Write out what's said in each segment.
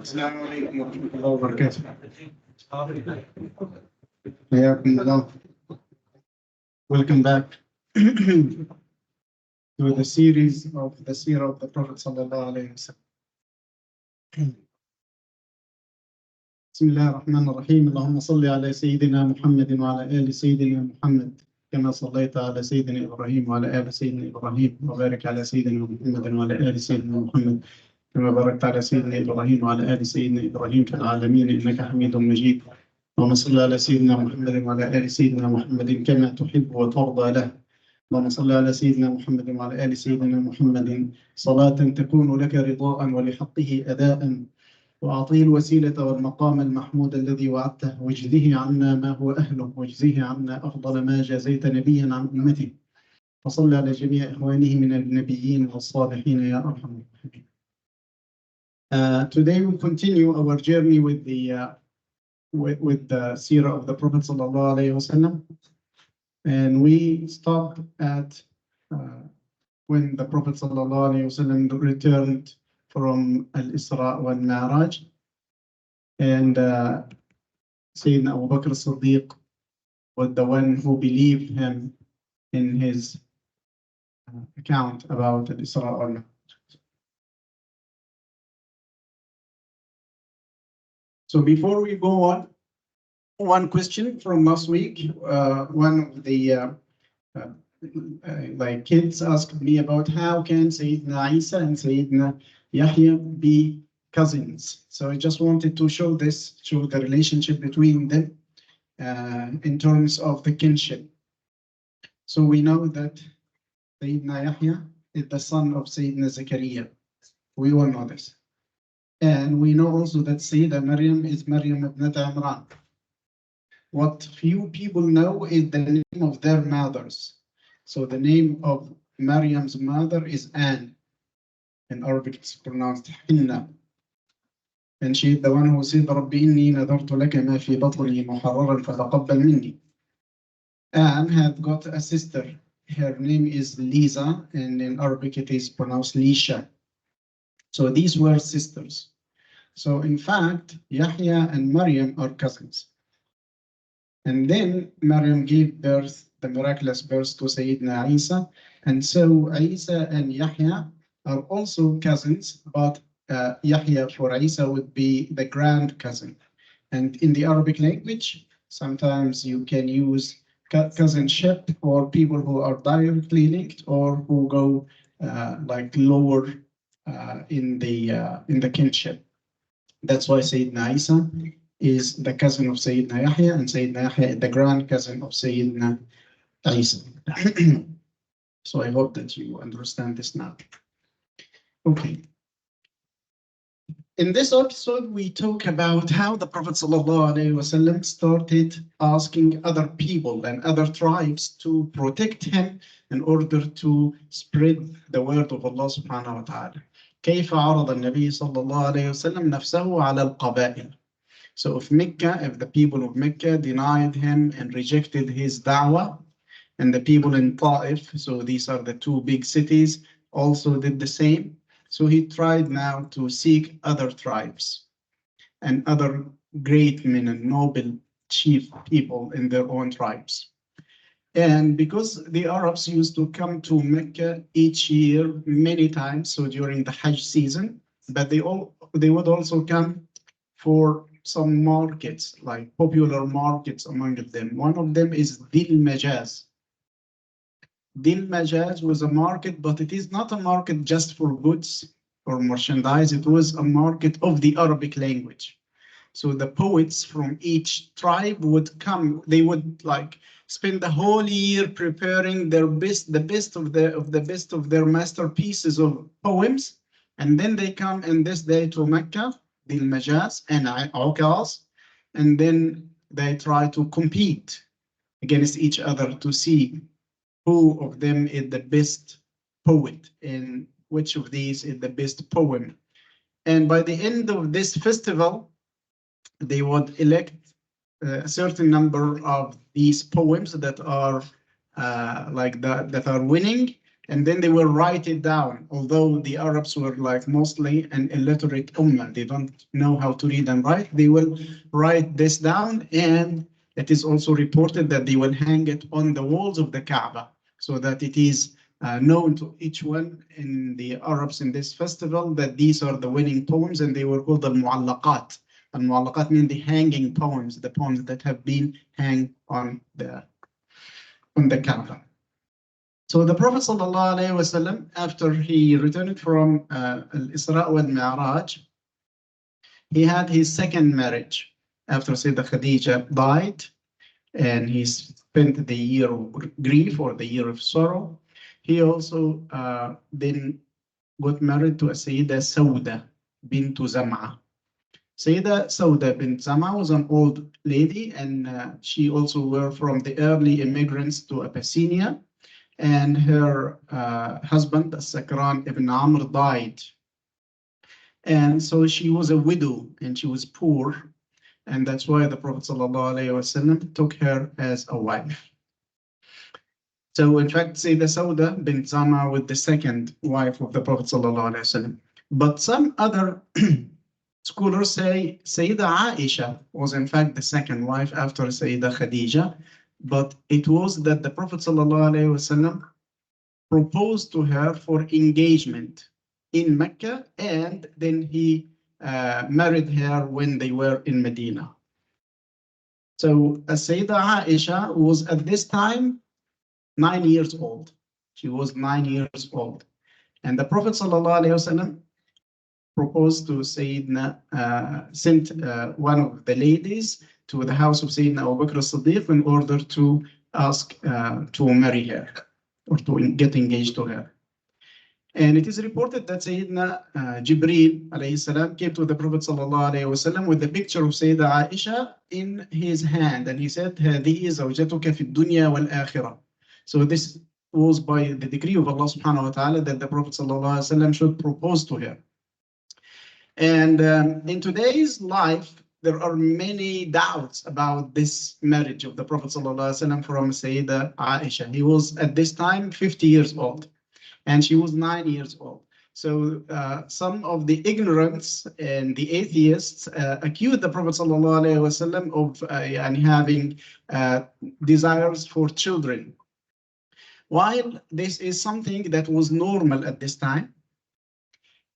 السلام عليكم ورحمة الله وبركاته. حياكم الله. Welcome back to the series of the Seerah of the Prophet sallallahu alaihi wasallam. بسم الله الرحمن الرحيم. اللهم صل على سيدنا محمد وعلى آل سيدنا محمد كما صليت على سيدنا إبراهيم وعلى آل سيدنا إبراهيم وبارك على سيدنا محمد وعلى آل سيدنا محمد كما باركت على سيدنا إبراهيم وعلى آل سيدنا إبراهيم في العالمين إنك حميد مجيد. اللهم صل على سيدنا محمد وعلى آل سيدنا محمد كما تحب وترضى له. اللهم صل على سيدنا محمد وعلى آل سيدنا محمد صلاة تكون لك رضاء ولحقه أداء، وأعطيه الوسيلة والمقام المحمود الذي وعدته، واجزه عنا ما هو أهله، واجزه عنا أفضل ما جازيت نبيا عن أمته، وصل على جميع إخوانه من النبيين والصالحين يا أرحم الراحمين. Today we continue our journey with the Seerah of the Prophet sallallahu alaihi wasallam, and we stopped at when the Prophet sallallahu alaihi wasallam returned from Al-Isra wal-Mi'raj, and Sayyidina Abu Bakr as-Siddiq was the one who believed him in his account about Al-Isra wal-Mi'raj. So before we go on, one question from last week. One of the like kids asked me about how can Sayyidina Isa and Sayyidina Yahya be cousins. So I just wanted to show the relationship between them in terms of the kinship. So we know that Sayyidina Yahya is the son of Sayyidina Zakaria. We all know this. And we know also that Sayyida Maryam is Maryam ibn Imran. What few people know is the name of their mothers. So the name of Maryam's mother is Anne. In Arabic it's pronounced Hinna. And she is the one who said, رَبِّ إِنِّي نَذَرْتُ لَكَ مَا فِي بَطْنِي مُحَرَّرًا فَتَقَبَّلْ مِنِّي. Anne had got a sister. Her name is Lisa, and in Arabic it is pronounced Lisha. So these were sisters. So in fact, Yahya and Maryam are cousins. And then Maryam gave birth, the miraculous birth, to Sayyidina Isa. And so Isa and Yahya are also cousins, but Yahya for Isa would be the grand cousin. And in the Arabic language, sometimes you can use cousinship for people who are directly linked or who go like lower in the kinship. That's why Sayyidina Isa is the cousin of Sayyidina Yahya, and Sayyidina Yahya is the grand cousin of Sayyidina Isa. So I hope that you understand this now. Okay. In this episode, we talk about how the Prophet ﷺ started asking other people and other tribes to protect him in order to spread the word of Allah subhanahu wa ta'ala. كيف عرض النبي صلى الله عليه وسلم نفسه على القبائل. So if the people of Mecca denied him and rejected his da'wah, and the people in Ta'if, so these are the two big cities, also did the same. So he tried now to seek other tribes and other great men and noble chief people in their own tribes. And because the Arabs used to come to Mecca each year many times, so during the Hajj season, but they would also come for some markets, like popular markets among them. One of them is Dil Majaz. Dil Majaz was a market, but it is not a market just for goods or merchandise. It was a market of the Arabic language. So the poets from each tribe would come. They would like spend the whole year preparing their best, the best of their masterpieces of poems, and then they come in this day to Mecca, Dil Majaz and Awqas, and then they try to compete against each other to see who of them is the best poet and which of these is the best poem. And by the end of this festival, they would elect a certain number of these poems that are that are winning, and then they will write it down. Although the Arabs were like mostly an illiterate ummah, they don't know how to read and write, they will write this down, and it is also reported that they will hang it on the walls of the Kaaba so that it is known to each one in the Arabs in this festival that these are the winning poems, and they were called al-mu'allaqat. Al-mu'allaqat mean the hanging poems, the poems that have been hanged on the Kaaba. So the Prophet ﷺ, after he returned from Al-Isra wal-Mi'raj, he had his second marriage after Sayyidah Khadija died, and he spent the year of grief or the year of sorrow. He also then got married to a Sayyidah Sauda bint Zam'a. Sayyidah Sauda bint Zam'a was an old lady, and she also were from the early immigrants to Abyssinia, and her husband, Sakran ibn Amr, died. And so she was a widow, and she was poor, and that's why the Prophet ﷺ took her as a wife. So in fact, Sayyidah Sauda bint Zam'a was the second wife of the Prophet ﷺ. But some other scholars say Sayyidah Aisha was in fact the second wife after Sayyidah Khadija, but it was that the Prophet ﷺ proposed to her for engagement in Mecca, and then he married her when they were in Medina. So Sayyidah Aisha was at this time 9 years old. She was 9 years old. And the Prophet ﷺ proposed to Sayyidina, sent one of the ladies to the house of Sayyidina Abu Bakr as-Siddiq in order to ask to marry her or to get engaged to her. And it is reported that Sayyidina Jibreel alayhi salam came to the Prophet sallallahu alayhi wasallam with the picture of Sayyida Aisha in his hand, and he said, هذه زوجتك في الدنيا والآخرة. So this was by the decree of Allah subhanahu wa ta'ala that the Prophet sallallahu alayhi wasallam should propose to her. And in today's life, there are many doubts about this marriage of the Prophet sallallahu alayhi wasallam from Sayyida Aisha. He was at this time 50 years old, and she was 9 years old. So some of the ignorants and the atheists accused the Prophet ﷺ of having desires for children, while this is something that was normal at this time.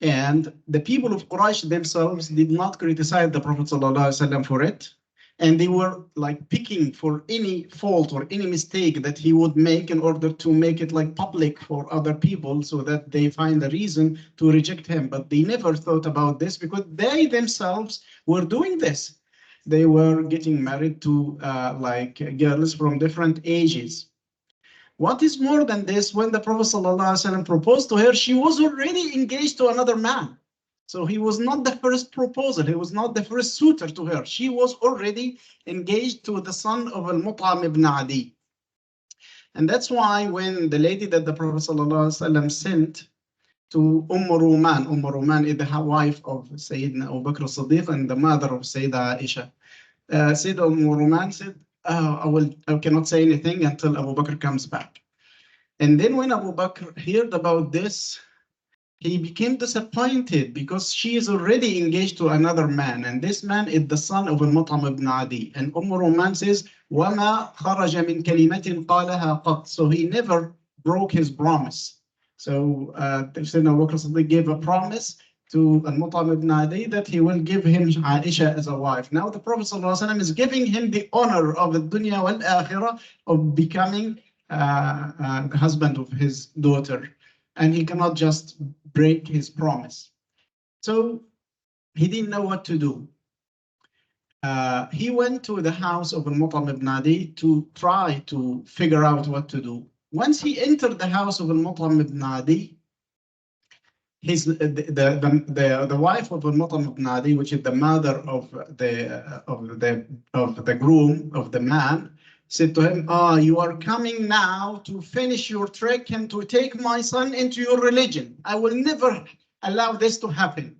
And the people of Quraysh themselves did not criticize the Prophet ﷺ for it. And they were like picking for any fault or any mistake that he would make in order to make it like public for other people so that they find a reason to reject him. But they never thought about this because they themselves were doing this. They were getting married to like girls from different ages. What is more than this, when the Prophet ﷺ proposed to her, she was already engaged to another man. So he was not the first proposal. He was not the first suitor to her. She was already engaged to the son of Al-Mut'am ibn Adi. And that's why when the lady that the Prophet ﷺ sent to Ruman is the wife of Sayyidina Abu Bakr as-Siddiq and the mother of Sayyida Aisha. Sayyidina Ruman said, I cannot say anything until Abu Bakr comes back. And then when Abu Bakr heard about this, he became disappointed because she is already engaged to another man, and this man is the son of Al-Mut'am ibn Adi. And Ruman says, وَمَا خَرَجَ مِنْ كَلِمَةٍ قَالَهَا قَطْ. So he never broke his promise. So Sayyidina Abu Bakr Siddiq gave a promise to Al-Mut'am ibn Adi that he will give him Aisha as a wife. Now the Prophet ﷺ is giving him the honor of the dunya wal akhirah of becoming the husband of his daughter. And he cannot just break his promise. So he didn't know what to do. He went to the house of Al-Mut'am ibn Adi to try to figure out what to do. Once he entered the house of Al-Mut'am ibn Adi, the wife of Al-Mut'am ibn Adi, which is the mother of the groom of the man, said to him, you are coming now to finish your trek and to take my son into your religion. I will never allow this to happen.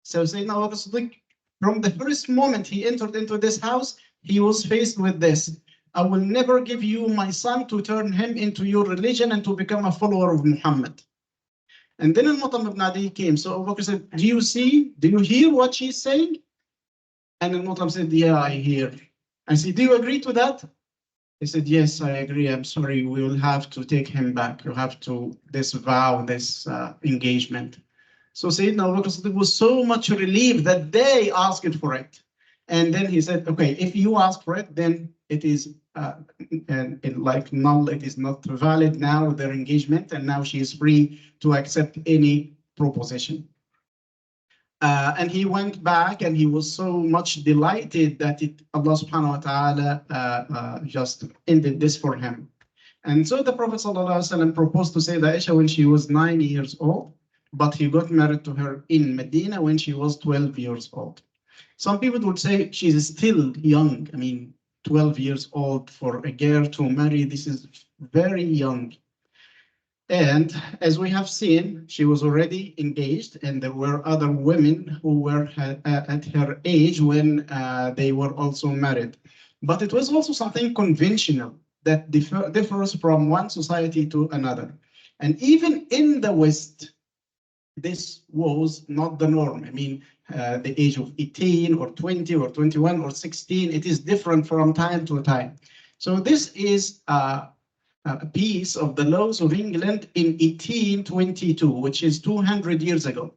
So Sayyidina Abu Bakr Siddiq, from the first moment he entered into this house, he was faced with this. I will never give you my son to turn him into your religion and to become a follower of Muhammad. And then Al-Mutam ibn Adi came. So Abu Bakr said, do you hear what she's saying? And Al-Mutam said, yeah, I hear. I said, do you agree to that? He said, yes, I agree. I'm sorry. We will have to take him back. You have to disavow this engagement. So Sayyidina Abu Bakr Siddiq was so much relieved that they asked for it. And then he said, okay, if you ask for it, then it is like null, it is not valid now, their engagement, and now she is free to accept any proposition. And he went back and he was so much delighted that Allah subhanahu wa ta'ala just ended this for him. And so the Prophet ﷺ proposed to Sayyidah Aisha when she was 9 years old, but he got married to her in Medina when she was 12 years old. Some people would say she's still young. I mean, 12 years old for a girl to marry, this is very young. And as we have seen, she was already engaged, and there were other women who were at her age when they were also married. But it was also something conventional that differs from one society to another. And even in the West, this was not the norm. I mean, the age of 18 or 20 or 21 or 16, it is different from time to time. So this is a piece of the laws of England in 1822, which is 200 years ago.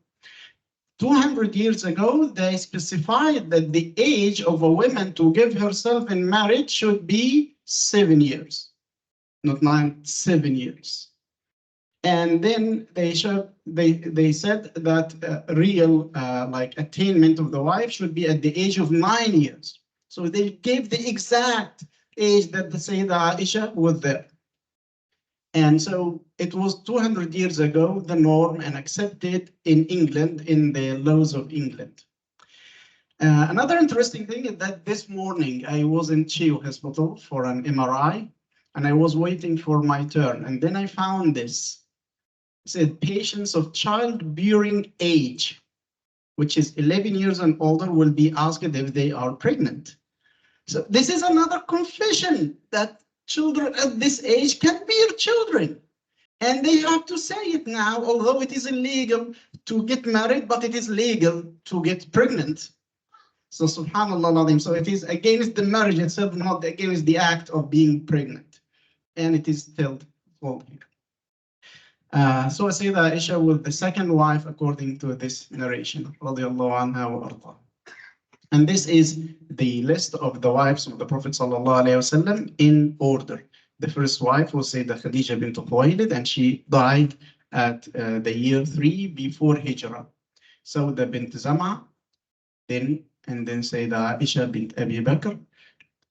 200 years ago, they specified that the age of a woman to give herself in marriage should be 7 years, not 9, 7 years. And then they said that real like attainment of the wife should be at the age of 9 years. So they gave the exact age that the Sayyidah Aisha was there. And so it was 200 years ago, the norm and accepted in England, in the laws of England. Another interesting thing is that this morning I was in Chio Hospital for an MRI, and I was waiting for my turn. And then I found this. It said patients of childbearing age, which is 11 years and older, will be asked if they are pregnant. So this is another confession that children at this age can bear children. And they have to say it now, although it is illegal to get married, but it is legal to get pregnant. So subhanallah, so it is against the marriage itself, not against the act of being pregnant. And it is still called here. So Sayyidah Aisha was the second wife according to this narration, radiallahu anha wa arda. And this is the list of the wives of the Prophet ﷺ in order. The first wife was Sayyidah Khadija bint Khuwaylid, and she died at the year 3 before Hijrah. Sauda bint Zam'a, and then Sayyidah Aisha bint Abi Bakr.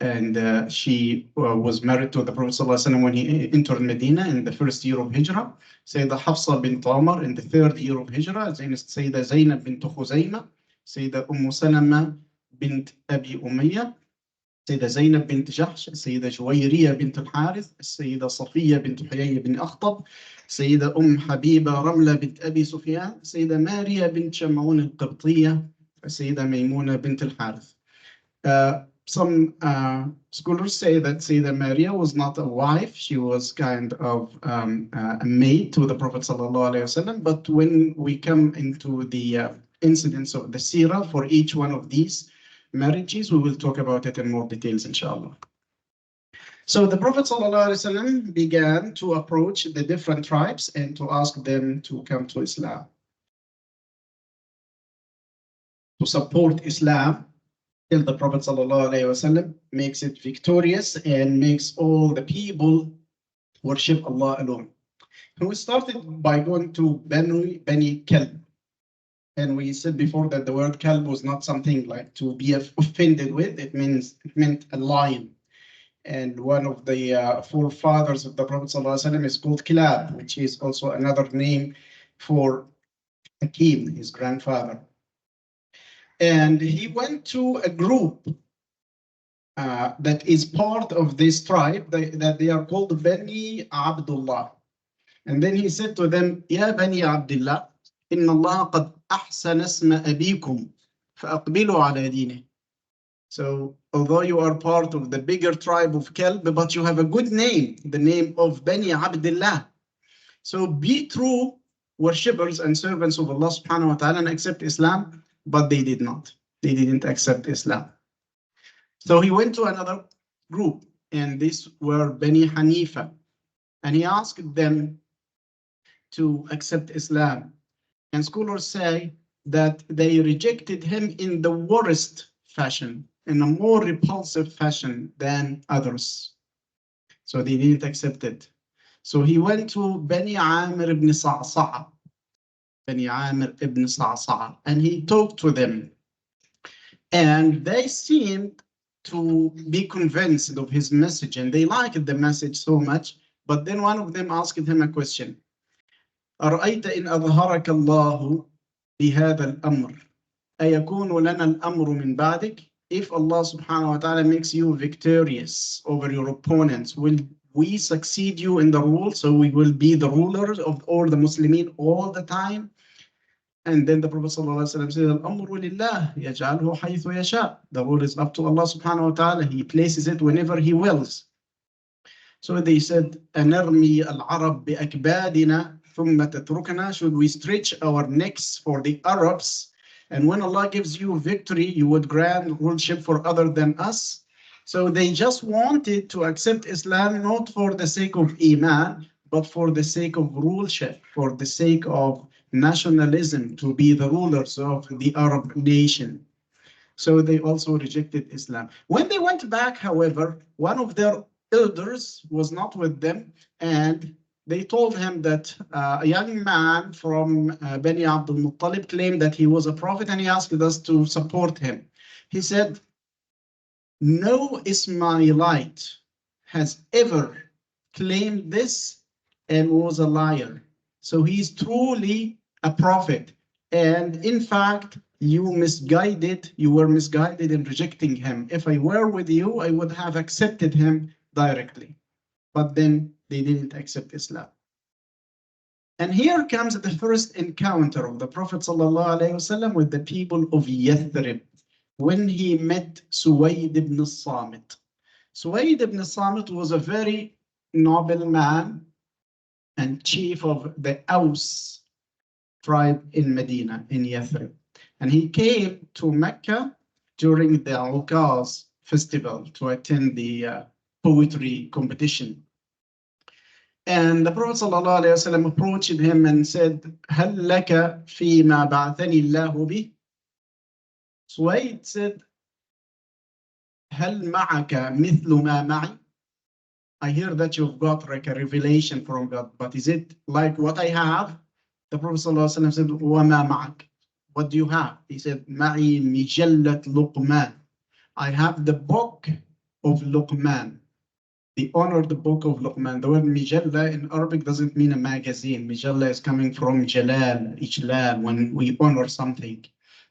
And she was married to the Prophet ﷺ when he entered Medina in the first year of Hijrah. Sayyidah Hafsa bint Umar in the third year of Hijrah. Sayyidah Zainab bint Khuzayma. Sayyidah Salama bint Abi Umayyah. Sayyidah Zainab bint Jahsh. Sayyidah Juwayriya bint al-Harith. Sayyidah Safiya bint Huyay bin Akhtab. Sayyidah Habiba Ramla bint Abi Sufyan. Sayyidah Mariya bint Sham'un al-Qibtiyya. Sayyidah Maymuna bint al-Harith. Some scholars say that Sayyidah Maria was not a wife, she was kind of a maid to the Prophet ﷺ. But when we come into the incidents of the Seerah for each one of these marriages, we will talk about it in more details, inshallah. So the Prophet ﷺ began to approach the different tribes and to ask them to come to Islam, to support Islam, till the Prophet ﷺ makes it victorious and makes all the people worship Allah alone. And we started by going to Bani Kalb. And we said before that the word Kalb was not something like to be offended with. It meant a lion. And one of the forefathers of the Prophet ﷺ is called Kilab, which is also another name for Hakim, his grandfather. And he went to a group that is part of this tribe that they are called Bani Abdullah. And then he said to them, Ya Bani Abdullah, Inna Allah qad ahsana isma abikum, fa'aqbilu ala dineh. So, although you are part of the bigger tribe of Kalb, but you have a good name, the name of Bani Abdullah. So be true worshippers and servants of Allah subhanahu wa ta'ala and accept Islam, but they did not. They didn't accept Islam. So he went to another group, and these were Bani Hanifa, and he asked them to accept Islam. And scholars say that they rejected him in the worst fashion, in a more repulsive fashion than others. So they didn't accept it. So he went to Bani Amir ibn Sa'sa'a, Bani Amir ibn Sa'sa'a, and he talked to them. And they seemed to be convinced of his message, and they liked the message so much. But then one of them asked him a question. أرأيت إن أظهرك الله بهذا الأمر أيكون لنا الأمر من بعدك? If Allah subhanahu wa ta'ala makes you victorious over your opponents, will we succeed you in the rule? So we will be the rulers of all the Muslimin all the time? And then the Prophet sallallahu alaihi wasallam said, الأمر لله يجعله حيث يشاء. The rule is up to Allah subhanahu wa ta'ala. He places it whenever He wills. So they said, أنرمي العرب بأكبادنا ثم تتركنا. Should we stretch our necks for the Arabs? And when Allah gives you victory, you would grant ruleship for other than us. So they just wanted to accept Islam not for the sake of Iman, but for the sake of ruleship, for the sake of nationalism, to be the rulers of the Arab nation. So they also rejected Islam. When they went back, however, one of their elders was not with them, and they told him that a young man from Bani Abdul Muttalib claimed that he was a prophet, and he asked us to support him. He said, no Ismailite has ever claimed this and was a liar. So he's truly a prophet. And in fact, you were misguided in rejecting him. If I were with you, I would have accepted him directly. But then they didn't accept Islam. And here comes the first encounter of the Prophet ﷺ with the people of Yathrib, when he met Suwayd ibn Samit. Suwayd ibn Samit was a very noble man and chief of the Aus tribe in Medina, in Yathrib. And he came to Mecca during the Ukaz festival to attend the poetry competition. And the Prophet ﷺ approached him and said, هل لك فيما بعثني الله به? Suwayd said, هل معك مثل ما معي? I hear that you've got like a revelation from God, but is it like what I have? The Prophet ﷺ said, وما معك? What do you have? He said, معي مجلة لقمان. I have the book of Luqman, the honored book of Luqman. The word Mijalla in Arabic doesn't mean a magazine. Mijalla is coming from Jalal, Ijlal, when we honor something.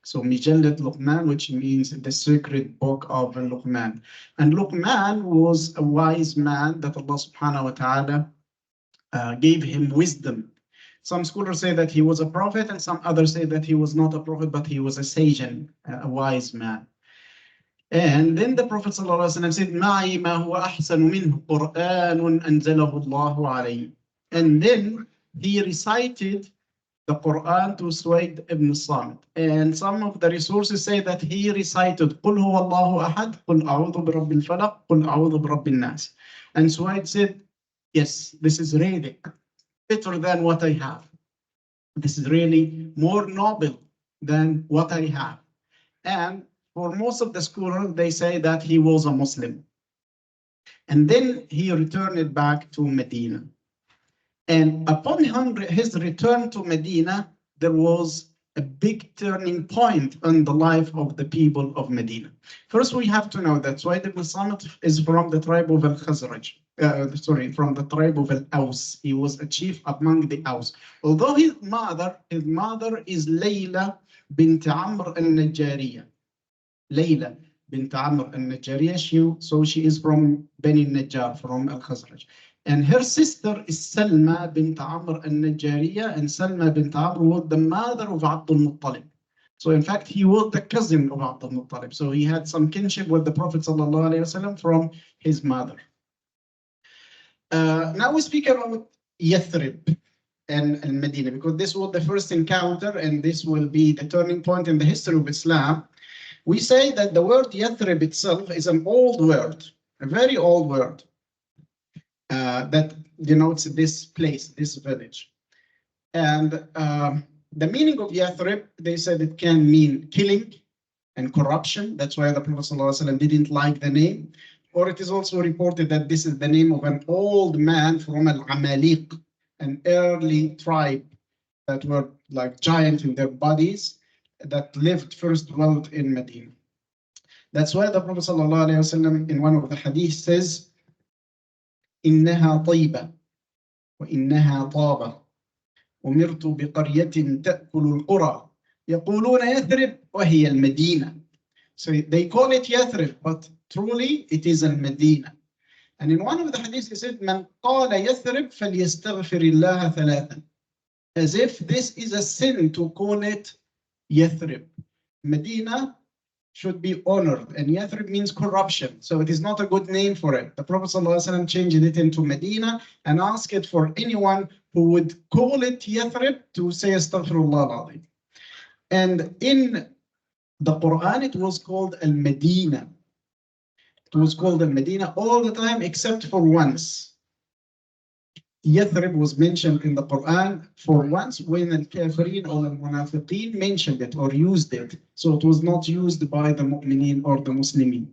So Mijallat Luqman, which means the sacred book of Luqman. And Luqman was a wise man that Allah subhanahu wa ta'ala gave him wisdom. Some scholars say that he was a prophet, and some others say that he was not a prophet, but he was a sage and a wise man. And then the Prophet ﷺ said, مَعِي مَا هُوَ أَحْسَنُ مِنْهُ قُرْآنٌ أَنزَلَهُ اللَّهُ عَلَيْهِ. And then he recited the Quran to Suwayd ibn Samit. And some of the resources say that he recited قُلْ هُوَ اللَّهُ أَحَدْ قُلْ أَعُوذُ بِرَبِّ الْفَلَقِ قُلْ أَعُوذُ بِرَبِّ النَّاسِ. And Suwayd said, yes, this is really better than what I have. This is really more noble than what I have. And for most of the scholars, they say that he was a Muslim. And then he returned back to Medina. And upon his return to Medina, there was a big turning point in the life of the people of Medina. First, we have to know that Suwayd ibn Samit is from the tribe of Al-Khazraj. From the tribe of Al-Aus. He was a chief among the Aus. Although his mother is Layla bint Amr al-Najjariyah. Layla bint Amr al-Najjariyah, so she is from Bani Najjar, from Al-Khazraj. And her sister is Salma bint Amr al-Najjariyah, and Salma bint Amr was the mother of Abdul Muttalib. So in fact, he was the cousin of Abdul Muttalib. So he had some kinship with the Prophet ﷺ from his mother. Now we speak about Yathrib and Medina, because this was the first encounter and this will be the turning point in the history of Islam. We say that the word Yathrib itself is an old word, a very old word that denotes this place, this village. And the meaning of Yathrib, they said it can mean killing and corruption. That's why the Prophet ﷺ didn't like the name. Or it is also reported that this is the name of an old man from Al-Amaliq, an early tribe that were like giant in their bodies that lived first dwelt in Medina. That's why the Prophet ﷺ in one of the hadith says, إنها طيبة وإنها طابة أمرت بقرية تأكل القرى يقولون يثرب وهي المدينة. So they call it Yathrib, but truly it is al-Medina. And in one of the hadiths he said, من قال يثرب فليستغفر الله ثلاثا. As if this is a sin to call it Yathrib. Medina should be honored, and Yathrib means corruption, so it is not a good name for it. The Prophet ﷺ changed it into Medina and asked it for anyone who would call it Yathrib to say Astaghfirullah al-Azim. And in the Quran, it was called Al-Medina. It was called Al-Medina all the time except for once. Yathrib was mentioned in the Quran for once when Al-Kafirin or Al-Munafiqeen mentioned it or used it. So it was not used by the Mu'mineen or the Muslimin.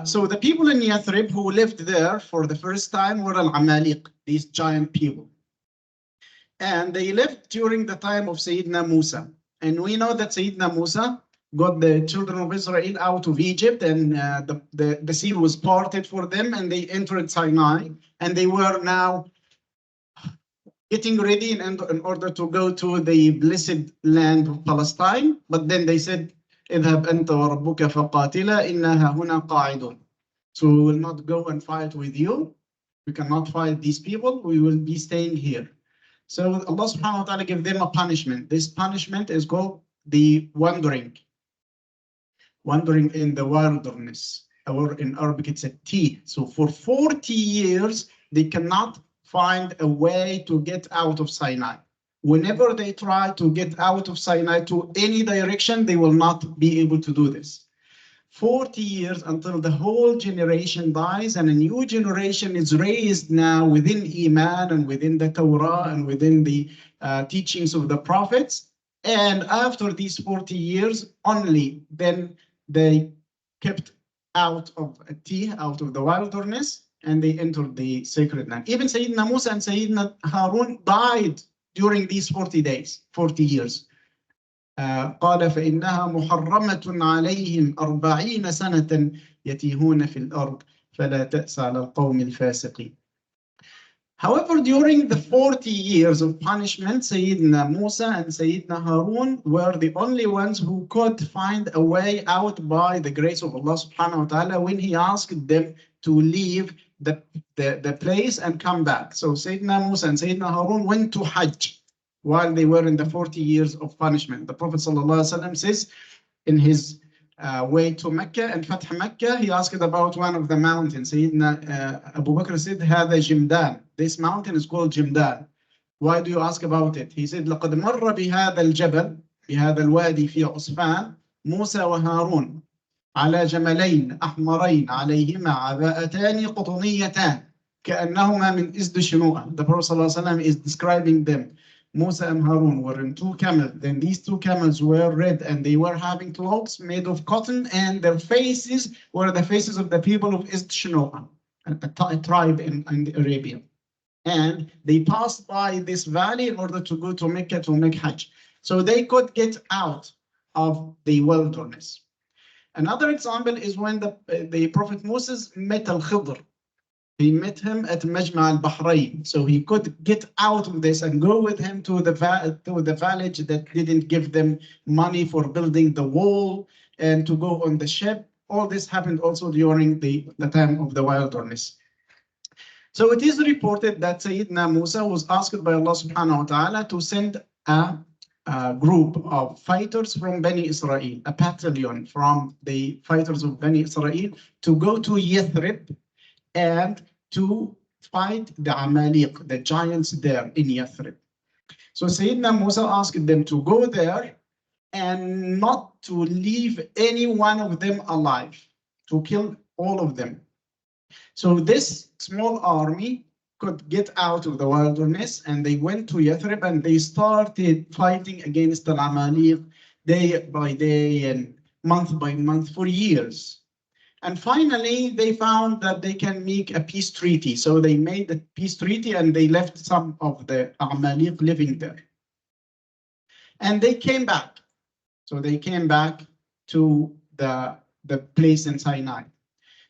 So the people in Yathrib who lived there for the first time were Al-Amaliq, these giant people. And they lived during the time of Sayyidina Musa. And we know that Sayyidina Musa got the children of Israel out of Egypt, and the sea was parted for them, and they entered Sinai, and they were now getting ready in order to go to the blessed land of Palestine. But then they said, اذهب أنت وربك فقاتلا إنها هنا قاعدون. So we will not go and fight with you. We cannot fight these people. We will be staying here. So Allah subhanahu wa ta'ala gave them a punishment. This punishment is called the wandering in the wilderness, or in Arabic it's a T. So for 40 years, they cannot find a way to get out of Sinai. Whenever they try to get out of Sinai to any direction, they will not be able to do this. 40 years until the whole generation dies and a new generation is raised now within Iman and within the Torah and within the teachings of the prophets. And after these 40 years, only then they kept out of the wilderness, and they entered the sacred land. Even Sayyidina Musa and Sayyidina Harun died during these 40 years. قال فإنها محرمة عليهم 40 سنة يتيهون في الأرض فلا تأس على القوم الفاسقين. However, during the 40 years of punishment, Sayyidina Musa and Sayyidina Harun were the only ones who could find a way out by the grace of Allah subhanahu wa ta'ala when He asked them to leave the place and come back. So Sayyidina Musa and Sayyidina Harun went to Hajj while they were in the 40 years of punishment. The Prophet ﷺ says in his way to Mecca and Fath Mecca, he asked about one of the mountains. Sayyidina Abu Bakr said, هذا جمدان. This mountain is called Jimdan. Why do you ask about it? He said, لقد مر بهذا الجبل بهذا الوادي في عصفان موسى وهارون على جملين أحمرين عليهما عباءتان قطنيتان كأنهما من إزد شنوءة. The Prophet ﷺ is describing them. Musa and Harun were in two camels. Then these two camels were red, and they were having cloaks made of cotton, and their faces were the faces of the people of Izd Shinoa, a tribe in Arabia. And they passed by this valley in order to go to Mecca to make Hajj. So they could get out of the wilderness. Another example is when the Prophet Moses met Al-Khidr. He met him at Majma al-Bahrain, so he could get out of this and go with him to the village that didn't give them money for building the wall and to go on the ship. All this happened also during the time of the wilderness. So it is reported that Sayyidina Musa was asked by Allah subhanahu wa ta'ala to send a group of fighters from Bani Israel, a battalion from the fighters of Bani Israel, to go to Yathrib and to fight the Amalek, the giants there in Yathrib. So Sayyidina Musa asked them to go there and not to leave any one of them alive, to kill all of them. So this small army could get out of the wilderness, and they went to Yathrib and they started fighting against the Amalek day by day and month by month for years. And finally, they found that they can make a peace treaty. So they made a peace treaty and they left some of the Amalek living there. And they came back. So they came back to the place in Sinai.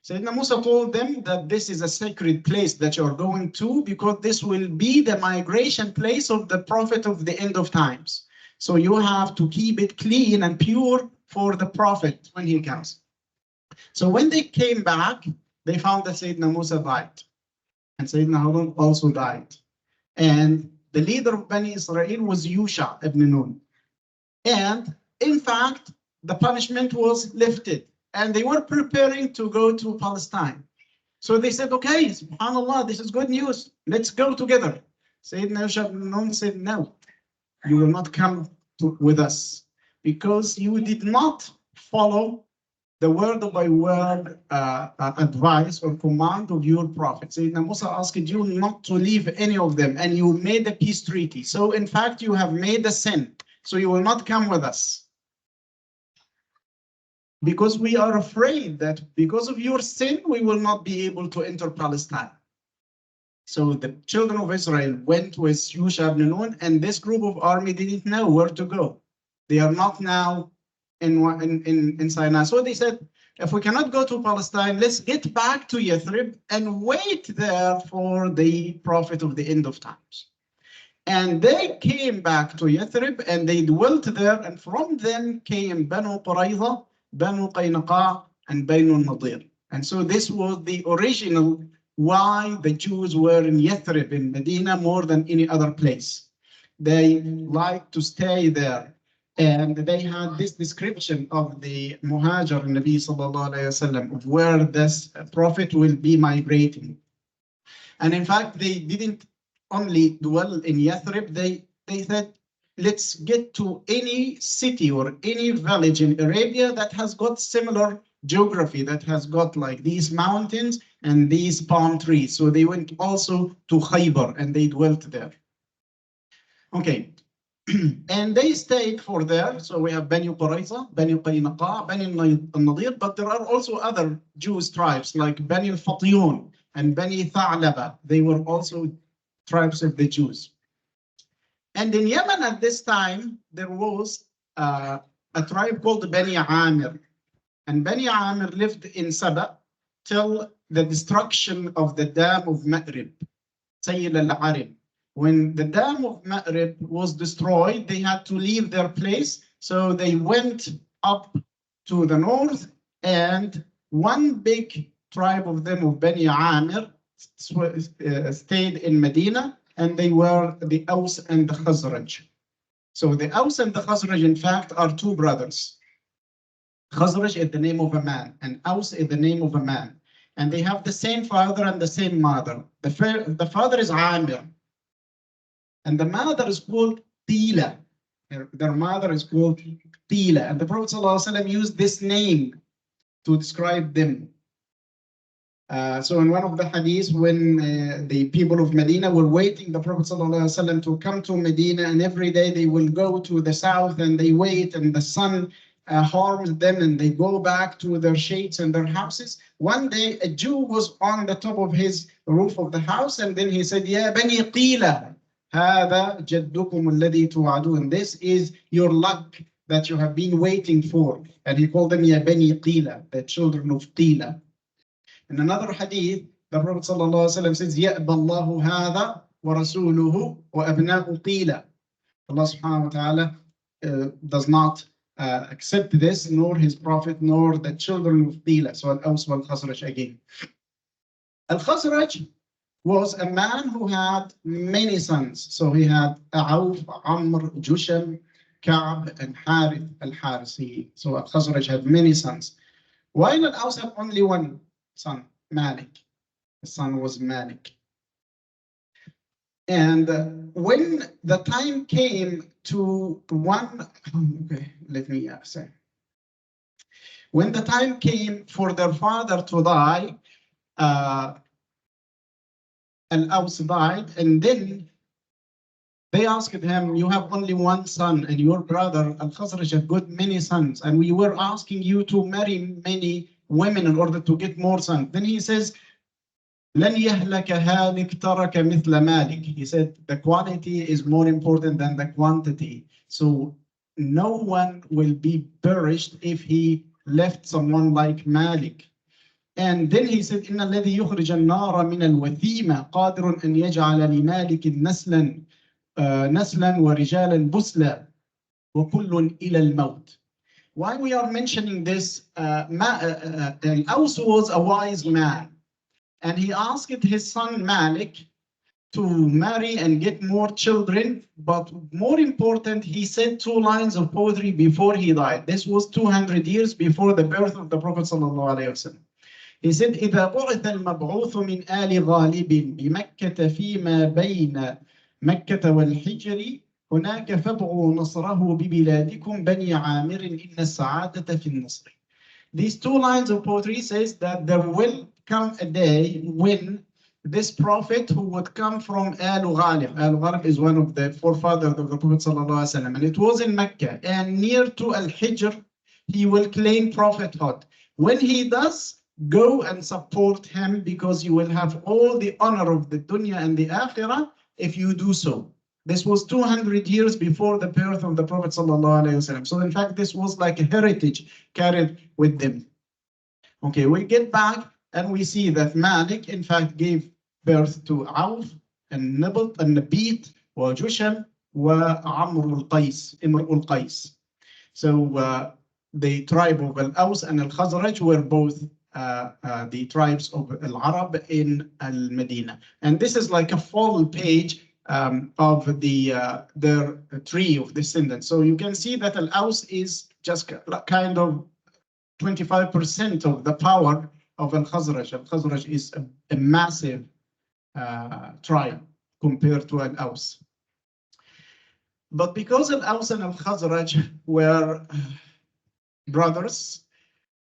Sayyidina Musa told them that this is a sacred place that you're going to, because this will be the migration place of the prophet of the end of times. So you have to keep it clean and pure for the prophet when he comes. So when they came back, they found that Sayyidina Musa died. And Sayyidina Harun also died. And the leader of Bani Israel was Yusha ibn Nun. And in fact, the punishment was lifted. And they were preparing to go to Palestine. So they said, okay, subhanAllah, this is good news. Let's go together. Sayyidina Yusha ibn Nun said, no, you will not come with us, because you did not follow the word by word advice or command of your prophet. Sayyidina Musa asked you not to leave any of them, and you made a peace treaty. So in fact, you have made a sin. So you will not come with us. Because we are afraid that because of your sin, we will not be able to enter Palestine. So the children of Israel went with Yusha ibn Nun, and this group of army didn't know where to go. They are not now in Sinai. So they said, if we cannot go to Palestine, let's get back to Yathrib and wait there for the prophet of the end of times. And they came back to Yathrib and they dwelt there, and from them came Banu Qurayza, Banu Qaynuqa, and Banu Nadir. And so this was the original why the Jews were in Yathrib, in Medina, more than any other place. They liked to stay there. And they had this description of the Muhajir Nabi sallallahu alayhi wasallam, of where this prophet will be migrating. And in fact, they didn't only dwell in Yathrib, they said, let's get to any city or any village in Arabia that has got similar geography, that has got like these mountains and these palm trees. So they went also to Khaybar and they dwelt there. Okay. And they stayed for there. So we have Bani Qurayza, Bani Qaynuqa, Bani Nadir, but there are also other Jewish tribes like Bani al-Fatiyun and Bani Tha'laba. They were also tribes of the Jews. And in Yemen at this time, there was a tribe called Bani Amir. And Bani Amir lived in Saba till the destruction of the dam of Ma'rib, Sayyid al-Arib. When the dam of Ma'rib was destroyed, they had to leave their place. So they went up to the north, and one big tribe of them, of Bani Amir, stayed in Medina, and they were the Aus and the Khazraj. So the Aus and the Khazraj, in fact, are two brothers. Khazraj is the name of a man, and Aus is the name of a man. And they have the same father and the same mother. The father is Amir, and the mother is called Tila. Their mother is called Tila. And the Prophet ﷺ used this name to describe them. So in one of the hadiths, when the people of Medina were waiting the Prophet ﷺ to come to Medina, and every day they will go to the south and they wait, and the sun harms them and they go back to their shades and their houses. One day a Jew was on the top of his roof of the house, and then he said, Ya Bani Qila, هذا جدكم الذي توعدون. This is your luck that you have been waiting for. And he called them Ya Bani Qila, the children of Qila. In another hadith, the Prophet ﷺ says, يَأْبَى اللَّهُ هَذَا وَرَسُولُهُ وَأَبْنَاءُ قِيلًا. Allah subhanahu wa ta'ala does not accept this, nor his prophet, nor the children of Qila. So Al-Aws wal-Khazraj again. Al-Khazraj was a man who had many sons. So he had Auf, Amr, Jusham, Ka'b and Harith al-Harisi. So Al-Khazraj had many sons. While Al-Aws had only one son, Malik. The son was Malik. And when the time came to one, okay, let me say. When the time came for their father to die, Al-Aws died, and then they asked him, you have only one son, and your brother Al-Khazraj have got many sons, and we were asking you to marry many women in order to get more sons. Then he says, لن يهلك هالك ترك مثل مالك. He said the quality is more important than the quantity. So no one will be perished if he left someone like Malik. And then he said إن الذي يخرج النار من الوثيمة قادر أن يجعل لمالك نسلا ورجالا بسلا وكل إلى الموت. Why we are mentioning this? Al-Aws was a wise man. And he asked his son Malik to marry and get more children. But more important, he said two lines of poetry before he died. This was 200 years before the birth of the Prophet ﷺ. He said, إذا بعث المبعوث من آل غالب بمكة فيما بين مكة والحجر هناك فابغوا نصره ببلادكم بني عامر إن السعادة في النصر. These two lines of poetry says that there will come a day when this prophet who would come from Al-Ghalib. Al-Ghalib is one of the forefathers of the Prophet ﷺ, and it was in Mecca, and near to Al-Hijr, he will claim prophethood. When he does, go and support him, because you will have all the honor of the dunya and the akhirah if you do so. This was 200 years before the birth of the Prophet ﷺ. So in fact, this was like a heritage carried with them. Okay, we get back and we see that Malik in fact gave birth to Auf and Nabat and Nabit wa Jusham wa Amr al-Qais, Imr al-Qais. So the tribe of Al-Aws and Al-Khazraj were both the tribes of Al-Arab in Al-Medina. And this is like a full page of their tree of descendants. So you can see that Al-Aws is just kind of 25% of the power of Al-Khazraj. Al-Khazraj is a massive tribe compared to Al-Aws. But because Al-Aws and Al-Khazraj were brothers,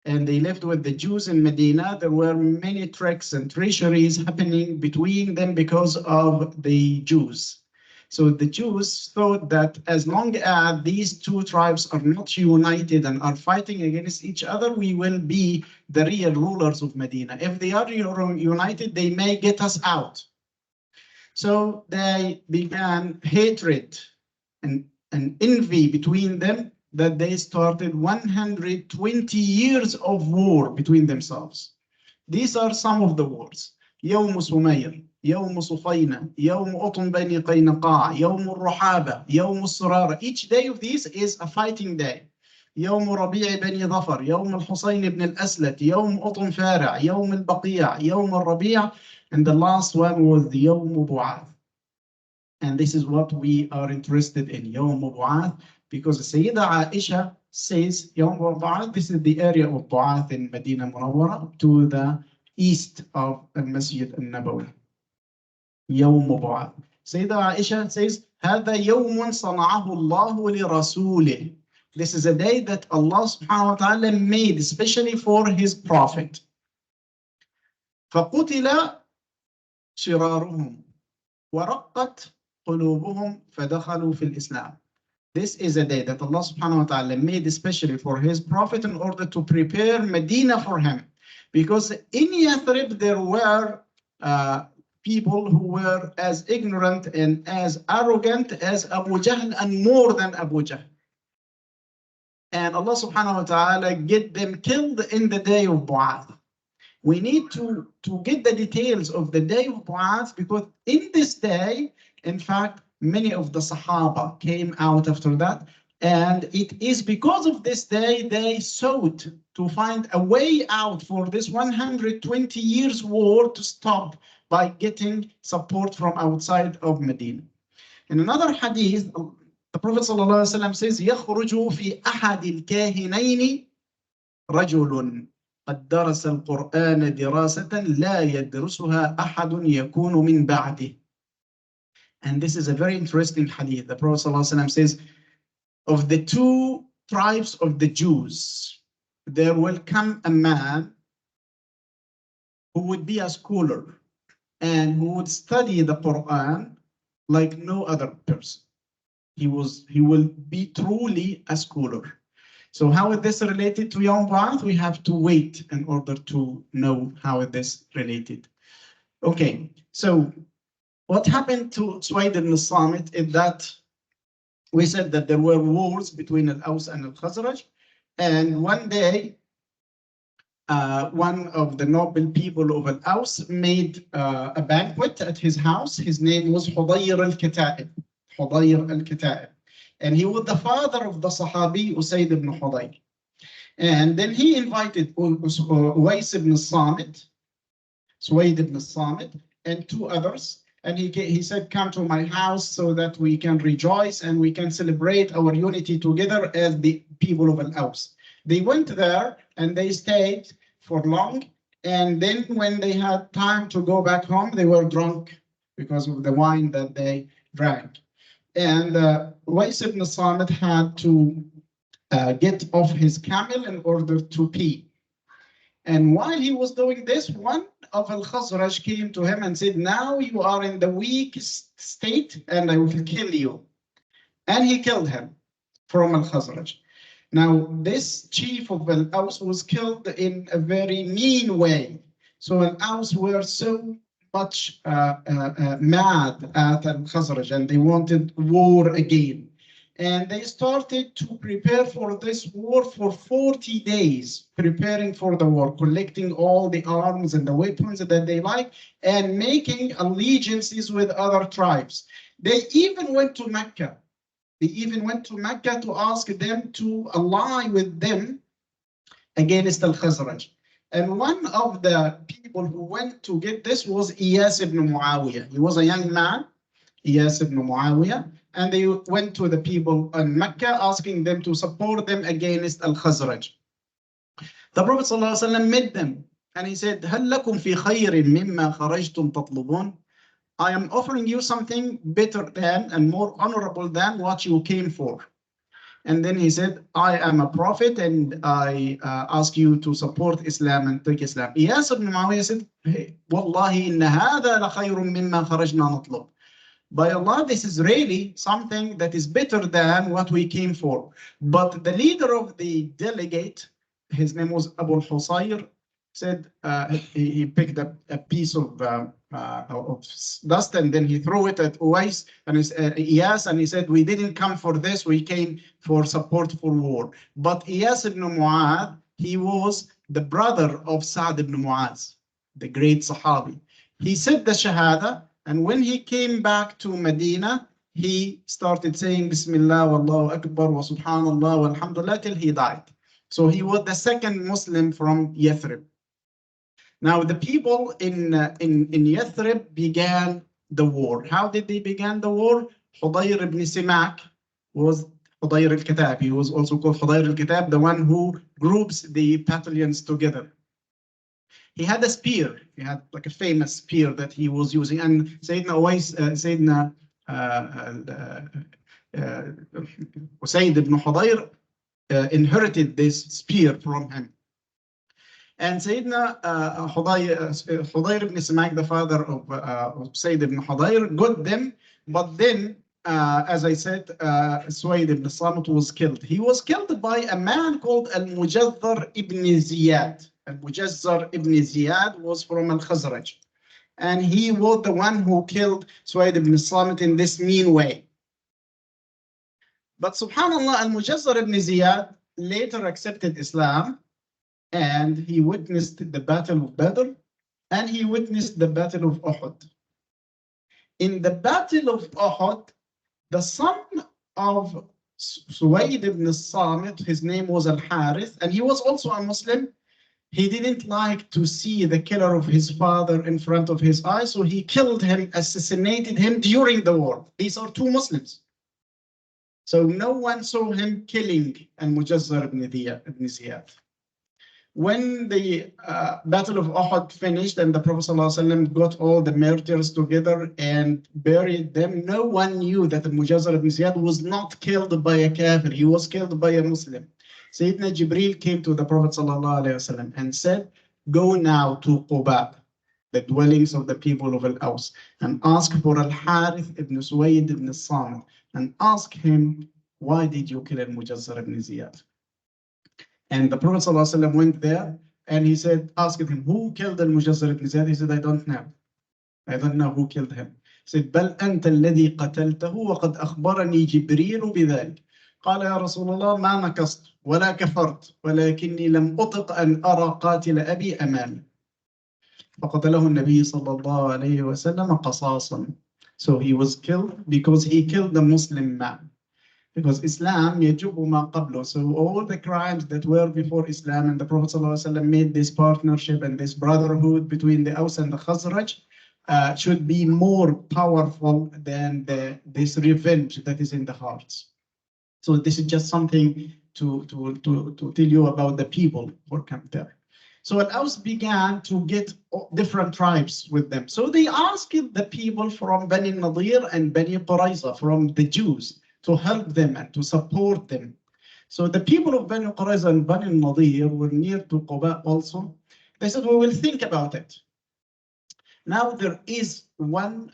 and they lived with the Jews in Medina, there were many tricks and treacheries happening between them because of the Jews. So the Jews thought that as long as these two tribes are not united and are fighting against each other, we will be the real rulers of Medina. If they are united, they may get us out. So they began hatred and envy between them, that they started 120 years of war between themselves. These are some of the wars. يوم سمير، يوم صفينة، يوم أطن بني قينقاع، يوم الرحابة، يوم السرارة. Each day of these is a fighting day. يوم ربيع بني ظفر، يوم الحسين بن الأسلت، يوم أطن فارع، يوم البقيع، يوم الربيع, and the last one was the يوم بعاث. And this is what we are interested in, يوم بعاث, because Sayyida Aisha says Yawm al-Ba'ath, this is the area of Ba'ath in Medina Munawwara to the east of Masjid al-Nabawi. Yawm al-Ba'ath. Sayyida Aisha says, هذا يوم صنعه الله لرسوله. This is a day that Allah subhanahu wa ta'ala made especially for his prophet. فقتل شرارهم ورقت قلوبهم فدخلوا في الإسلام. This is a day that Allah subhanahu wa ta'ala made especially for his prophet in order to prepare Medina for him. Because in Yathrib there were people who were as ignorant and as arrogant as Abu Jahl and more than Abu Jahl. And Allah subhanahu wa ta'ala get them killed in the day of Bu'ath. We need to get the details of the day of Bu'ath, because in this day, in fact, many of the Sahaba came out after that, and it is because of this day they sought to find a way out for this 120 years war to stop by getting support from outside of Medina. In another hadith, the Prophet ﷺ says, يخرج في أحد الكاهنين رجل قد درس القرآن دراسة لا يدرسها أحد يكون من بعده. And this is a very interesting hadith. The Prophet ﷺ says, of the two tribes of the Jews, there will come a man who would be a scholar and who would study the Quran like no other person. He will be truly a scholar. So how is this related to Yom Ba'ath? We have to wait in order to know how is this related. Okay, so what happened to Suwaid ibn Samit is that we said that there were wars between Al-Aws and Al-Khazraj, and one day one of the noble people of Al-Aws made a banquet at his house. His name was Hudayr al-Kata'ib. Hudayr al-Kata'ib. And he was the father of the Sahabi Usayd ibn Hudayr. And then he invited Uwais ibn Samit, Suwaid ibn Samit, and two others. And he said, come to my house so that we can rejoice and we can celebrate our unity together as the people of Al-Aws. They went there and they stayed for long. And then when they had time to go back home, they were drunk because of the wine that they drank. And Uwais ibn Samit had to get off his camel in order to pee. And while he was doing this, one of Al-Khazraj came to him and said, now you are in the weakest state and I will kill you. And he killed him from Al-Khazraj. Now, this chief of Al-Aws was killed in a very mean way. So Al-Aws were so much mad at Al-Khazraj and they wanted war again. And they started to prepare for this war for 40 days, preparing for the war, collecting all the arms and the weapons that they like, and making allegiances with other tribes. They even went to Mecca. They even went to Mecca to ask them to ally with them against Al-Khazraj. And one of the people who went to get this was Iyas ibn Muawiyah. He was a young man, Iyas ibn Muawiyah. And they went to the people in Mecca asking them to support them against Al-Khazraj. The Prophet ﷺ met them and he said, هل لكم في خير مما خرجتم تطلبون? I am offering you something better than and more honorable than what you came for. And then he said, I am a prophet and I ask you to support Islam and take Islam. Iyas ibn Muawiyah said, hey, Wallahi inna hadha la khayrun mimma kharajna natlub. By Allah, this is really something that is better than what we came for. But the leader of the delegate, his name was Abu al-Husayr, said he picked up a piece of dust and then he threw it at Uwais and Iyas, and he said, we didn't come for this, we came for support for war. But Iyas ibn Mu'adh, he was the brother of Sa'd ibn Mu'adh, the great Sahabi. He said the Shahada, and when he came back to Medina, he started saying Bismillah wallahu akbar wa subhanallah walhamdulillah till he died. So he was the second Muslim from Yathrib. Now the people in Yathrib began the war. How did they begin the war? Hudayr ibn Simak was Hudayr al-Katab. He was also called Hudayr al-Katab, the one who groups the battalions together. He had a spear. He had like a famous spear that he was using. And Sayyidina Uwais, Sayyidina Usayd ibn Hudayr inherited this spear from him. And Sayyidina Hudayr ibn Simak, the father of Sayyid ibn Hudayr, got them. But then, as I said, Suwaid ibn Samit was killed. He was killed by a man called Al-Mujazzar ibn Ziyad. Al-Mujazzar ibn Ziyad was from Al-Khazraj. And he was the one who killed Suwaid ibn Samit in this mean way. But subhanAllah, Al-Mujazzar ibn Ziyad later accepted Islam and he witnessed the Battle of Badr and he witnessed the Battle of Uhud. In the Battle of Uhud, the son of Suwaid ibn Samit, his name was Al-Harith, and he was also a Muslim. He didn't like to see the killer of his father in front of his eyes, so he killed him, assassinated him during the war. These are two Muslims. So no one saw him killing Al-Mujazzar ibn Ziyad. When the Battle of Uhud finished and the Prophet ﷺ got all the martyrs together and buried them, no one knew that Al-Mujazzar ibn Ziyad was not killed by a kafir, he was killed by a Muslim. Sayyidina Jibreel came to the Prophet ﷺ and said, go now to Quba, the dwellings of the people of Al-Aws, and ask for Al-Harith ibn Suwayd ibn Samit, and ask him, why did you kill Al-Mujazzar ibn Ziyad? And the Prophet ﷺ went there and he said, asked him, who killed Al-Mujazzar ibn Ziyad? He said, I don't know. I don't know who killed him. He said, بل أنت الذي قتلته وقد أخبرني جبريل بذلك. قال يا رسول الله ما نكصت ولا كفرت ولكني لم أطق أن أرى قاتل أبي أمامي. فقتله النبي صلى الله عليه وسلم قصاصا. So he was killed because he killed the Muslim man. Because Islam يجب ما قبله. So all the crimes that were before Islam, and the Prophet ﷺ made this partnership and this brotherhood between the Aus and the Khazraj should be more powerful than this revenge that is in the hearts. So this is just something to tell you about the people who come there. So Al-Aus began to get different tribes with them. So they asked the people from Bani Nadir and Bani Qurayza, from the Jews, to help them and to support them. So the people of Bani Qurayza and Bani Nadir were near to Quba also. They said, we will think about it. Now there is one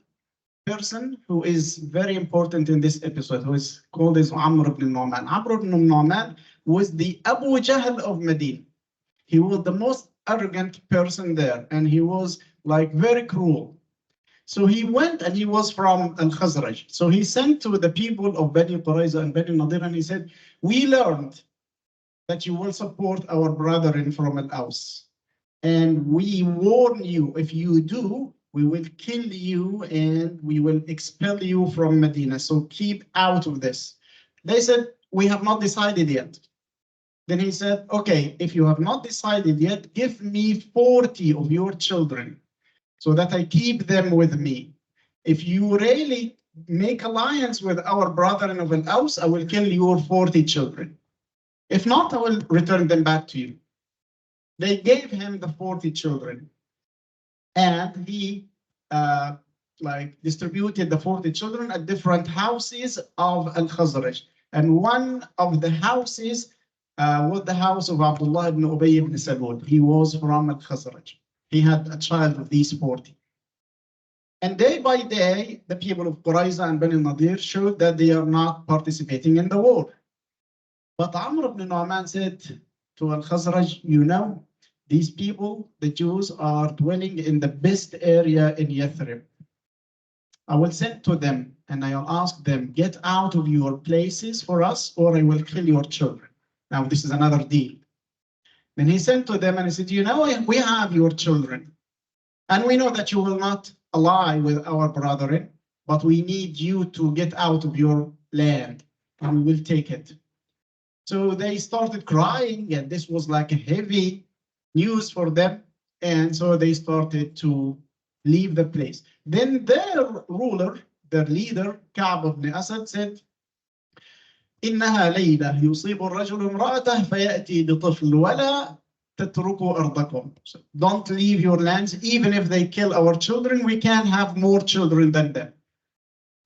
person who is very important in this episode, who is called as Amr ibn Nu'man. Amr ibn Nu'man was the Abu Jahl of Medina. He was the most arrogant person there, and he was like very cruel. So he went, and he was from Al-Khazraj. So he sent to the people of Bani Qurayza and Bani Nadir, and he said, we learned that you will support our brethren from Al-Aus. And we warn you, if you do, we will kill you and we will expel you from Medina. So keep out of this. They said, we have not decided yet. Then he said, okay, if you have not decided yet, give me 40 of your children, so that I keep them with me. If you really make alliance with our brethren of Al-Aus, I will kill your 40 children. If not, I will return them back to you. They gave him the 40 children, and he distributed the 40 children at different houses of Al-Khazraj. And one of the houses was the house of Abdullah ibn Ubay ibn Salul. He was from Al-Khazraj. He had a child of these 40. And day by day, the people of Qurayza and Bani Nadir showed that they are not participating in the war. But Amr ibn Nu'man said to Al-Khazraj, you know, these people, the Jews, are dwelling in the best area in Yathrib. I will send to them and I will ask them, get out of your places for us, or I will kill your children. Now, this is another deal. Then he sent to them and he said, you know, we have your children, and we know that you will not ally with our brethren, but we need you to get out of your land, and we will take it. So they started crying, and this was like a heavy news for them. And so they started to leave the place. Then their ruler, their leader, Ka'b ibn Asad, said, إنها ليلة يصيب الرجل امرأته فيأتي بطفل ولا تتركوا أرضكم. So don't leave your lands, even if they kill our children, we can have more children than them.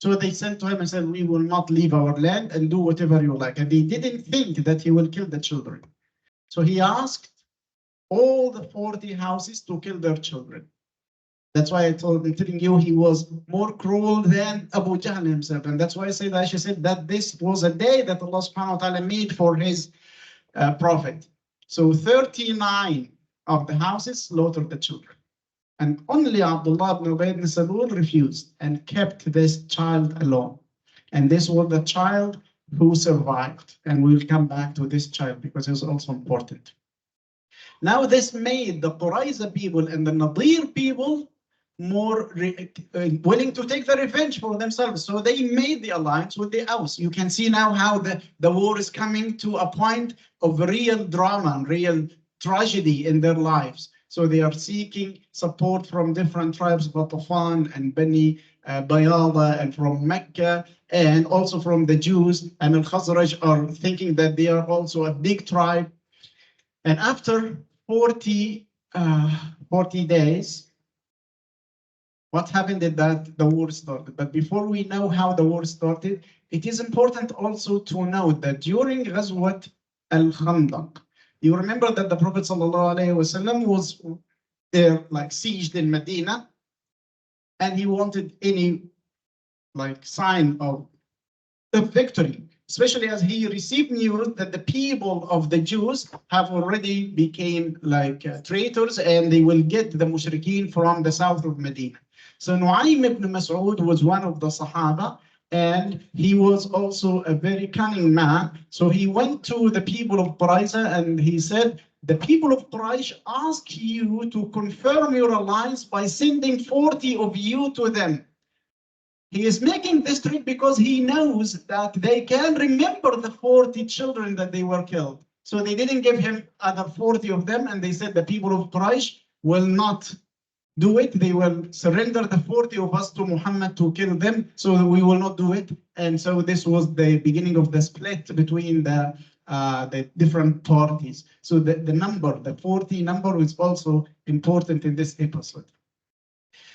So they sent to him and said, we will not leave our land, and do whatever you like. And they didn't think that he will kill the children. So he asked all the 40 houses to kill their children. That's why I'm telling you, he was more cruel than Abu Jahl himself. And that's why Aisha said that this was a day that Allah subhanahu wa ta'ala made for his prophet. So 39 of the houses slaughtered the children. And only Abdullah ibn Ubay ibn Salul refused and kept this child alone. And this was the child who survived. And we'll come back to this child because it's also important. Now this made the Qurayza people and the Nadir people more willing to take the revenge for themselves. So they made the alliance with the Aus. You can see now how the war is coming to a point of real drama and real tragedy in their lives. So they are seeking support from different tribes, Ghatafan and Bani Bayada and from Mecca, and also from the Jews. And Al-Khazraj are thinking that they are also a big tribe. And after 40 days, what happened is that the war started. But before we know how the war started, it is important also to note that during Ghazwat al-Khandaq, you remember that the Prophet ﷺ was there, like sieged in Medina, and he wanted any like sign of victory, especially as he received news that the people of the Jews have already became like traitors, and they will get the mushrikeen from the south of Medina. So Nu'aym ibn Mas'ud was one of the Sahaba, and he was also a very cunning man. So he went to the people of Qurayza and he said, the people of Quraysh ask you to confirm your alliance by sending 40 of you to them. He is making this trip because he knows that they can remember the 40 children that they were killed. So they didn't give him other 40 of them, and they said the people of Quraysh will not do it. They will surrender the 40 of us to Muhammad to kill them, so we will not do it. And so this was the beginning of the split between the different parties. So the number, the 40 number, is also important in this episode.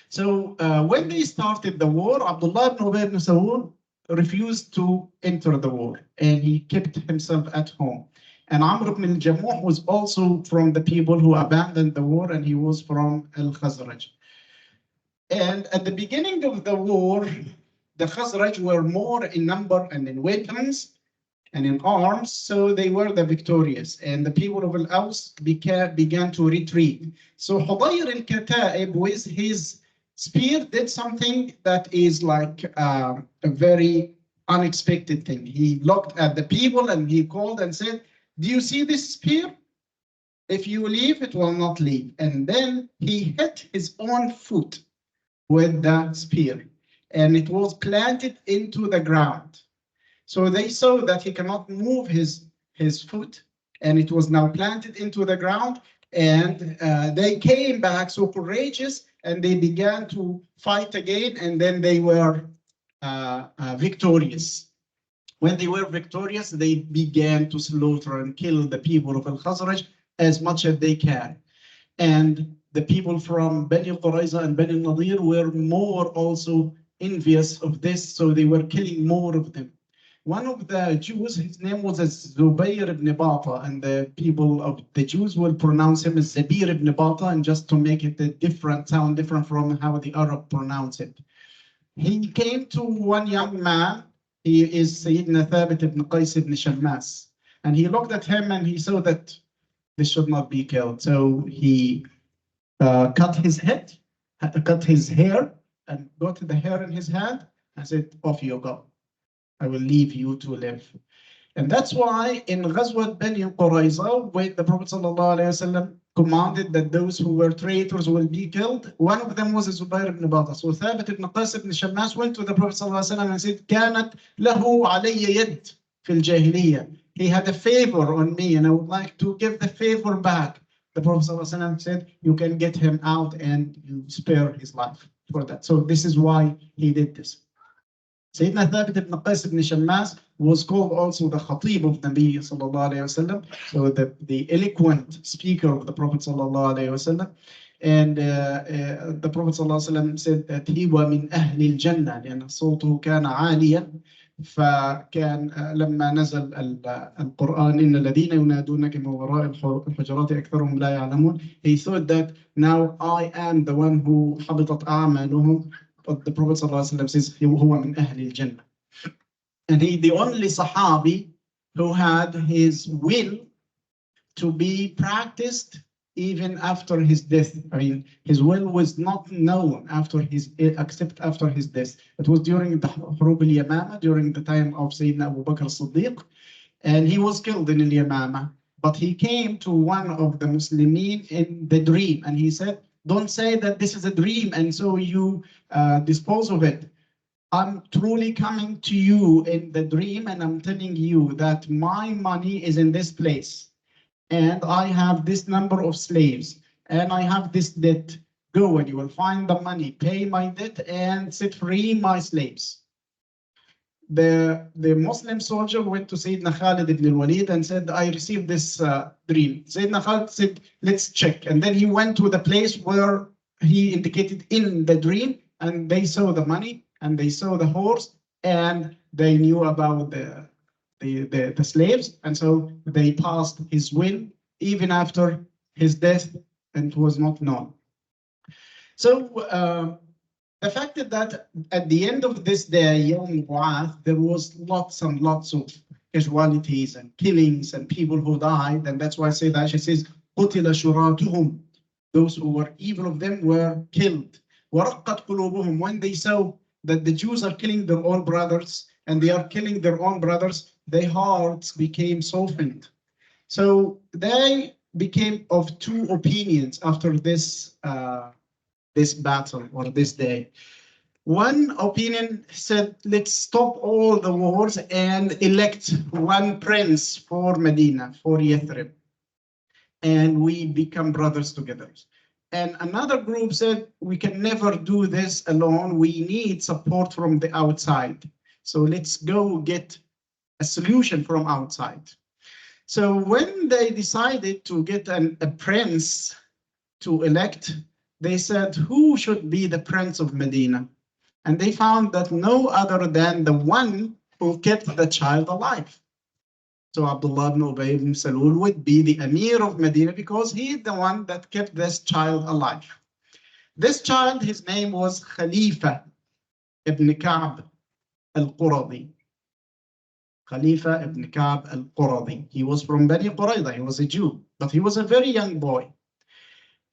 So when they started the war, Abdullah ibn Ubay ibn Salul refused to enter the war, and he kept himself at home. And Amr ibn al-Jamuh was also from the people who abandoned the war, and he was from al-Khazraj. And at the beginning of the war, the Khazraj were more in number and in weapons and in arms, so they were the victorious. And the people of Al-Aws began to retreat. So Hudayr al-Kata'ib, with his spear, did something that is like a very unexpected thing. He looked at the people and he called and said, do you see this spear? If you leave, it will not leave. And then he hit his own foot with the spear, and it was planted into the ground. So they saw that he cannot move his foot, and it was now planted into the ground. And they came back so courageous, and they began to fight again, and then they were victorious. When they were victorious, they began to slaughter and kill the people of Al-Khazraj as much as they can. And the people from Bani Qurayza and Bani Nadir were more also envious of this, so they were killing more of them. One of the Jews, his name was Zubayr ibn Bata, and the people of the Jews will pronounce him as Zabir ibn Bata, and just to make it a different sound, different from how the Arab pronounce it. He came to one young man. He is Sayyidina Thabit ibn Qais ibn Shammas. And he looked at him and he saw that this should not be killed. So he cut his head, cut his hair, and got the hair in his hand and said, off you go. I will leave you to live. And that's why in Ghazwat Bani Qurayza, when the Prophet ﷺ commanded that those who were traitors will be killed, one of them was Zubayr ibn Bata. So Thabit ibn Qais ibn Shammas went to the Prophet ﷺ and said, كانت له علي يد في الجاهلية. He had a favor on me, and I would like to give the favor back. The Prophet ﷺ said, you can get him out and you spare his life for that. So this is why he did this. Sayyidina Thabit ibn Qais ibn Shammas was called also the Khatib of Nabi sallallahu alayhi wasallam, so the eloquent speaker of the Prophet sallallahu alayhi wasallam. And the Prophet sallallahu alayhi wasallam said that he was min ahli al-jannah لأن صوته كان عاليا. فكان لما نزل القرآن إن الذين ينادونك من وراء الحجرات أكثرهم لا يعلمون, he thought that now I am the one who حبطت أعمالهم. But the Prophet ﷺ says, هو من أهل الجنة. And he, the only Sahabi who had his will to be practiced even after his death. I mean, his will was not known except after his death. It was during the Hurub al-Yamama, during the time of Sayyidina Abu Bakr as-Siddiq, and he was killed in al-Yamama. But he came to one of the Muslimin in the dream, and he said, don't say that this is a dream and so you dispose of it. I'm truly coming to you in the dream, and I'm telling you that my money is in this place, and I have this number of slaves, and I have this debt. Go and you will find the money, pay my debt, and set free my slaves. The Muslim soldier went to Sayyidina Khalid ibn al-Walid and said, I received this dream. Sayyidina Khalid said, let's check. And then he went to the place where he indicated in the dream, and they saw the money, and they saw the horse, and they knew about the slaves. And so they passed his will even after his death, and it was not known. So the fact is that at the end of this day, Yom Bu'ath, there was lots and lots of casualties and killings and people who died. And that's why Sayyidah Aisha says, قُتِلَ شُرَاتُهُمْ. Those who were evil of them were killed. وَرَقَّتْ قُلُوبُهُمْ. When they saw that the Jews are killing their own brothers and they are killing their own brothers, their hearts became softened. So they became of two opinions after this battle or this day. One opinion said, let's stop all the wars and elect one prince for Medina, for Yathrib, and we become brothers together. And another group said, we can never do this alone. We need support from the outside. So let's go get a solution from outside. So when they decided to get a prince to elect, they said, who should be the prince of Medina? And they found that no other than the one who kept the child alive. So Abdullah ibn Ubay ibn Salul would be the Emir of Medina because he is the one that kept this child alive. This child, his name was Khalifa ibn Ka'b al-Quradi. Khalifa ibn Ka'b al-Quradi. He was from Bani Qurayza. He was a Jew, but he was a very young boy.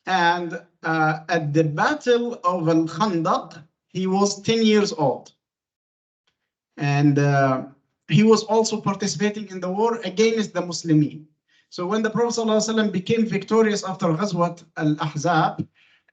And at the Battle of Al-Khandaq, he was 10 years old. And he was also participating in the war against the Muslimin. So when the Prophet ﷺ became victorious after Ghazwat al-Ahzab,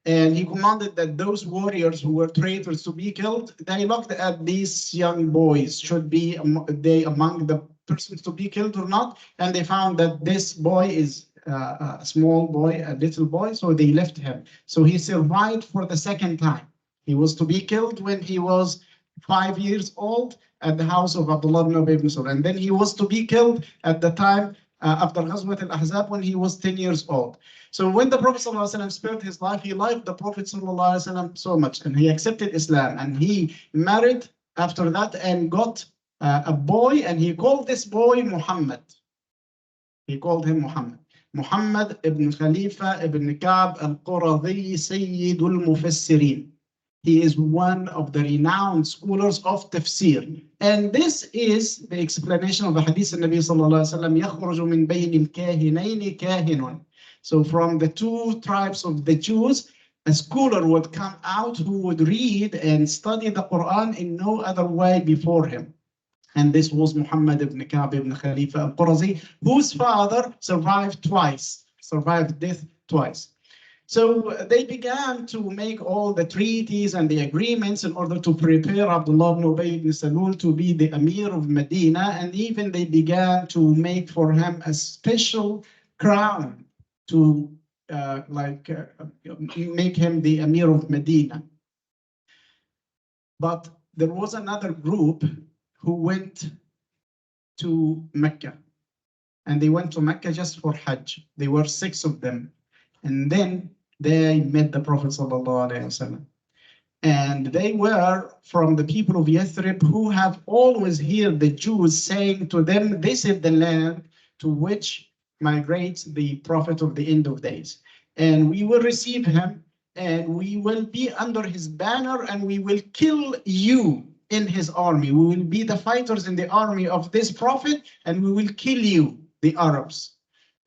and he commanded that those warriors who were traitors to be killed, they looked at these young boys, should be they among the persons to be killed or not, and they found that this boy is a small boy, a little boy, so they left him. So he survived for the second time. He was to be killed when he was 5 years old at the house of Abdullah ibn Ubay ibn Salul. And then he was to be killed at the time after Ghazwat al-Ahzab when he was 10 years old. So when the Prophet ﷺ spared his life, he liked the Prophet ﷺ so much, and he accepted Islam, and he married after that and got a boy, and he called this boy Muhammad. He called him Muhammad. Muhammad ibn Khalifa ibn Ka'b al-Quradi Sayyidul Mufassirin. He is one of the renowned scholars of tafsir. And this is the explanation of the hadith of Nabi sallallahu alaihi wasallam, يَخْرُجُ مِنْ بَيْنِ الْكَاهِنَيْنِ كَاهِنٌ. So from the two tribes of the Jews, a scholar would come out who would read and study the Quran in no other way before him. And this was Muhammad ibn Ka'b ibn Khalifa al-Qurazi, whose father survived death twice. So they began to make all the treaties and the agreements in order to prepare Abdullah ibn Ubay ibn Salul to be the Emir of Medina, and even they began to make for him a special crown to make him the Emir of Medina. But there was another group who went to Mecca, and they went to Mecca just for Hajj. There were 6 of them, and then they met the Prophet ﷺ. And they were from the people of Yathrib who have always heard the Jews saying to them, this is the land to which migrates the Prophet of the end of days. And we will receive him, and we will be under his banner, and we will kill you in his army. We will be the fighters in the army of this Prophet, and we will kill you, the Arabs.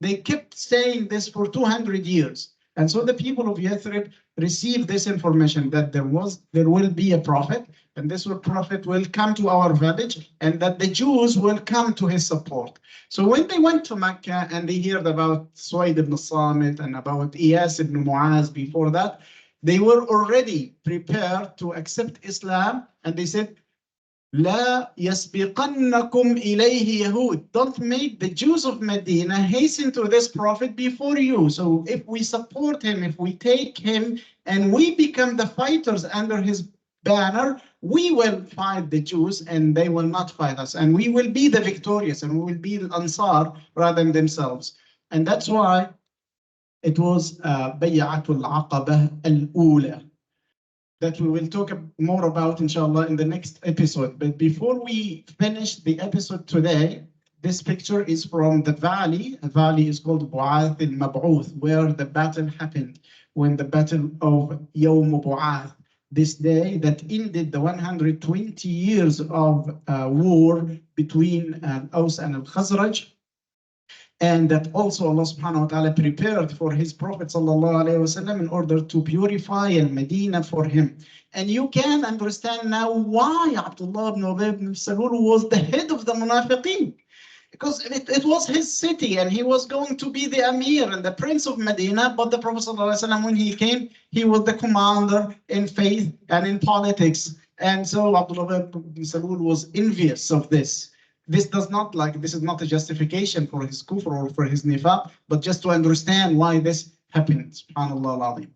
They kept saying this for 200 years. And so the people of Yathrib received this information that there will be a prophet, and this prophet will come to our village, and that the Jews will come to his support. So when they went to Mecca and they heard about Suwaid ibn Samit and about Iyas ibn Mu'az before that, they were already prepared to accept Islam, and they said, لا يسبقنكم إليه يهود. Don't make the Jews of Medina hasten to this prophet before you. So if we support him, if we take him and we become the fighters under his banner, we will fight the Jews and they will not fight us. And we will be the victorious and we will be the Ansar rather than themselves. And that's why it was Bay'atul Aqabah al-Ula, that we will talk more about, inshallah, in the next episode. But before we finish the episode today, this picture is from the valley. The valley is called Bu'ath al-Mab'uth, where the battle happened, when the battle of Yawm Bu'ath, this day that ended the 120 years of war between Aus and al-Khazraj, and that also Allah subhanahu wa ta'ala prepared for his Prophet sallallahu alayhi wasallam in order to purify al-Medina for him. And you can understand now why Abdullah ibn Ubay ibn Salul was the head of the Munafiqeen. Because it was his city and he was going to be the Amir and the Prince of Medina, but the Prophet sallallahu alayhi wasallam, when he came, he was the commander in faith and in politics. And so Abdullah ibn Salul was envious of this. This is not a justification for his kufr or for his nifaq, but just to understand why this happened. SubhanAllah al-Azim.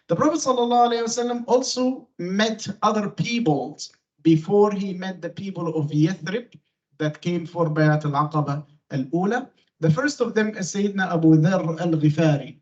The Prophet ﷺ also met other peoples before he met the people of Yathrib that came for Bayat al-Aqaba al-Ula. The first of them is Sayyidina Abu Dharr al-Ghifari.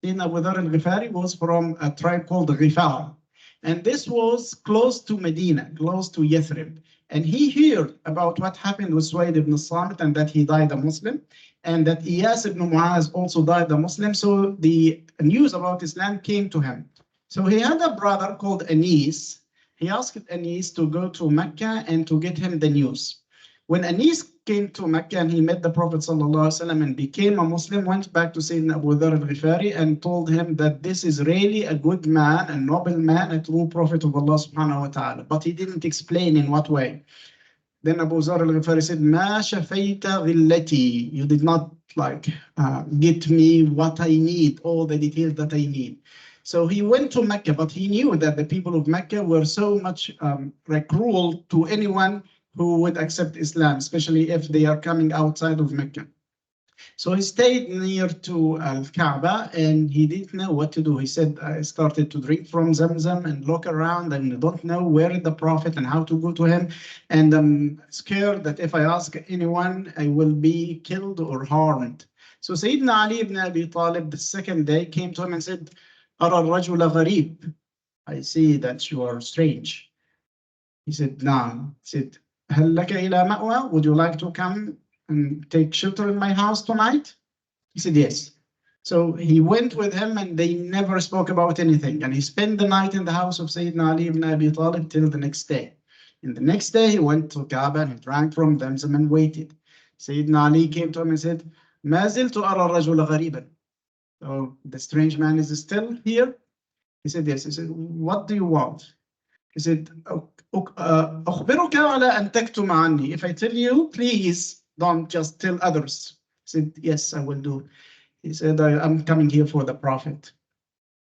Sayyidina Abu Dharr al-Ghifari was from a tribe called Ghifar. And this was close to Medina, close to Yathrib. And he heard about what happened with Suwayd ibn Samit and that he died a Muslim, and that Iyas ibn Mu'az also died a Muslim. So the news about Islam came to him. So he had a brother called Anis. He asked Anis to go to Mecca and to get him the news. When Anis came to Mecca and he met the Prophet ﷺ and became a Muslim, went back to Sayyidina Abu Dharr al-Ghifari and told him that this is really a good man, a noble man, a true prophet of Allah subhanahu wa ta'ala. But he didn't explain in what way. Then Abu Dharr al-Ghifari said, Ma shafayta ghillati. You did not get me what I need, all the details that I need. So he went to Mecca, but he knew that the people of Mecca were so much cruel to anyone who would accept Islam, especially if they are coming outside of Mecca. So he stayed near to Al-Kaaba and he didn't know what to do. He said, I started to drink from Zamzam and look around and I don't know where is the Prophet and how to go to him. And I'm scared that if I ask anyone, I will be killed or harmed. So Sayyidina Ali ibn Abi Talib, the second day, came to him and said, Ara rajula gharib. I see that you are strange. He said, Naam. He said, هل لك إلى مأوى? Would you like to come and take shelter in my house tonight? He said, yes. So he went with him and they never spoke about anything. And he spent the night in the house of Sayyidina Ali ibn Abi Talib till the next day. And the next day he went to Kaaba and he drank from Zamzam and waited. Sayyidina Ali came to him and said, ما زلت أرى الرجل غريبا. So the strange man is still here? He said, yes. He said, what do you want? He said, أخبرك على أن تكتم عني. If I tell you, please don't just tell others. He said, yes, I will do. He said, I'm coming here for the Prophet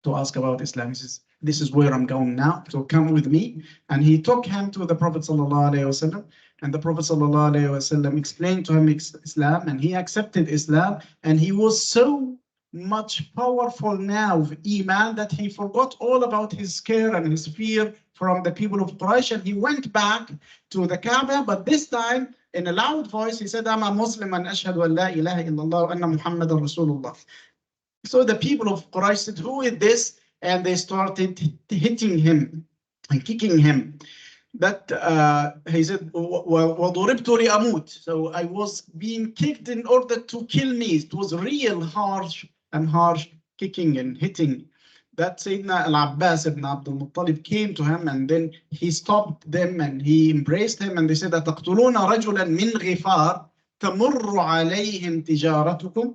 to ask about Islam. He says, this is where I'm going now, so come with me. And he took him to the Prophet ﷺ, and the Prophet ﷺ explained to him Islam, and he accepted Islam, and he was so much powerful now of Iman that he forgot all about his scare and his fear from the people of Quraysh, and he went back to the Kaaba, but this time in a loud voice he said, I'm a Muslim and ashhadu an la ilaha illallah wa anna Muhammadan Rasulullah. So the people of Quraysh said, who is this? And they started hitting him and kicking him. That he said, وَضُرِبْتُ لِأَمُوتِ. So I was being kicked in order to kill me. It was real harsh kicking and hitting. That Sayyidina Al-Abbas ibn Abdul Muttalib came to him and then he stopped them and he embraced him and they said, أَتَقْتُلُونَ رَجُلًا مِنْ غِفَارٍ تَمُرُّ عَلَيْهِمْ تِجَارَتُكُمْ.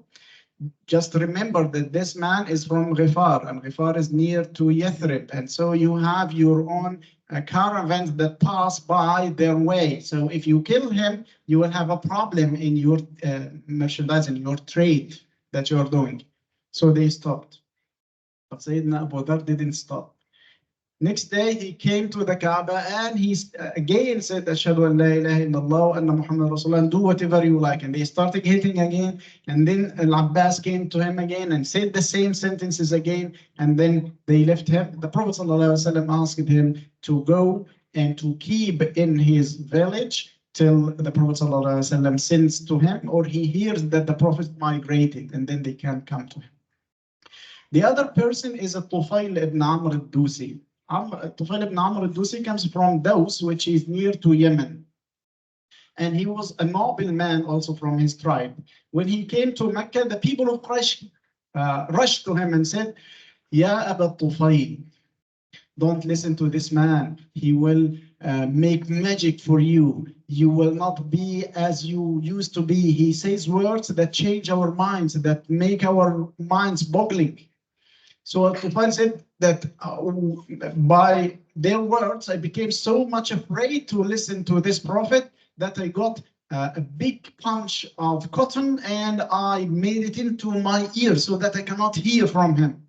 Just remember that this man is from Ghifar, and Ghifar is near to Yathrib, and so you have your own caravans that pass by their way. So if you kill him, you will have a problem in your merchandise, in your trade that you are doing. So they stopped. But Sayyidina Abu Dharr didn't stop. Next day, he came to the Kaaba and he again said, Ashhadu an la ilaha illallah wa anna Muhammad Rasulullah, and do whatever you like. And they started hitting again. And then Al-Abbas came to him again and said the same sentences again. And then they left him. The Prophet ﷺ asked him to go and to keep in his village till the Prophet ﷺ sends to him, or he hears that the Prophet migrated, and then they can come to him. The other person is Tufail ibn Amr al-Dusi. Tufail ibn Amr al-Dusi comes from Daws, which is near to Yemen. And he was a noble man also from his tribe. When he came to Mecca, the people of Quraysh rushed to him and said, Ya Aba Tufail, don't listen to this man. He will make magic for you. You will not be as you used to be. He says words that change our minds, that make our minds boggling. So Tufail said that by their words, I became so much afraid to listen to this prophet that I got a big punch of cotton and I made it into my ear so that I cannot hear from him.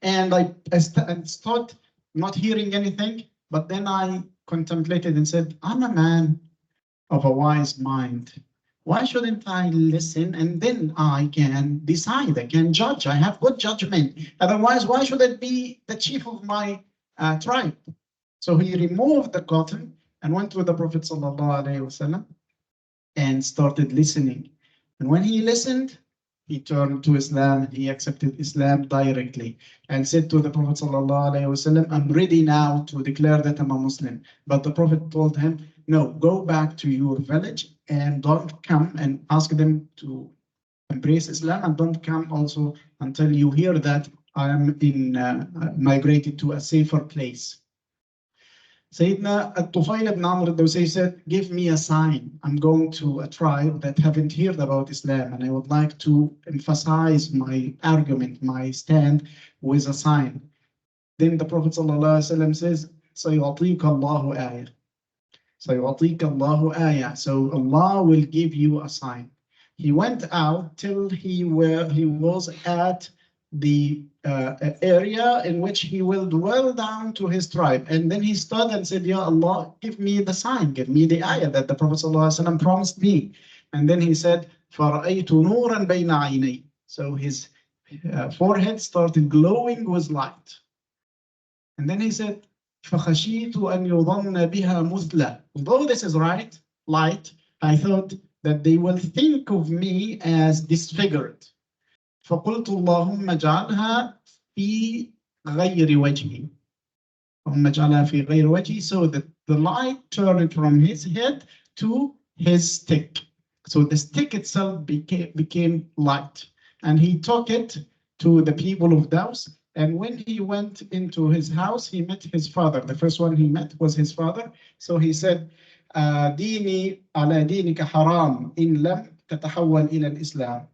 And I started not hearing anything, but then I contemplated and said, I'm a man of a wise mind. Why shouldn't I listen and then I can decide, I can judge, I have good judgment. Otherwise, why should I be the chief of my tribe? So he removed the cotton and went to the Prophet ﷺ and started listening. And when he listened, he turned to Islam, he accepted Islam directly and said to the Prophet ﷺ, I'm ready now to declare that I'm a Muslim. But the Prophet told him, no, go back to your village and don't come and ask them to embrace Islam, and don't come also until you hear that I am migrated to a safer place. Sayyidina Tufail ibn Amr al-Dawsi said, give me a sign. I'm going to a tribe that haven't heard about Islam, and I would like to emphasize my argument, my stand with a sign. Then the Prophet ﷺ says, سَيُعْطِيكَ اللَّهُ آيَةً. سَيُعْطِيكَ اللَّهُ آيَةً. So Allah will give you a sign. He went out till he was at the area in which he will dwell down to his tribe. And then he stood and said, Ya Allah, give me the sign, give me the ayah that the Prophet ﷺ promised me. And then he said, فَرَأَيْتُ نُورًا بَيْنَ عَيْنَيْ. So his forehead started glowing with light. And then he said, فَخَشِيتُ أَنْ يُظَنَّ بِهَا مُثْلَى. Although this is light, I thought that they will think of me as disfigured. فَقُلْتُ اللَّهُمَّ اجْعَلْهَا فِي غَيْرِ وَجْهِ. اللَّهُمَّ اجْعَلْهَا فِي غَيْرِ وَجْهِ. So that the light turned from his head to his stick. So the stick itself became light. And he took it to the people of Daws. And when he went into his house, he met his father. The first one he met was his father. So he said, ديني على دينك حرام إن لم تتحول إلى الإسلام.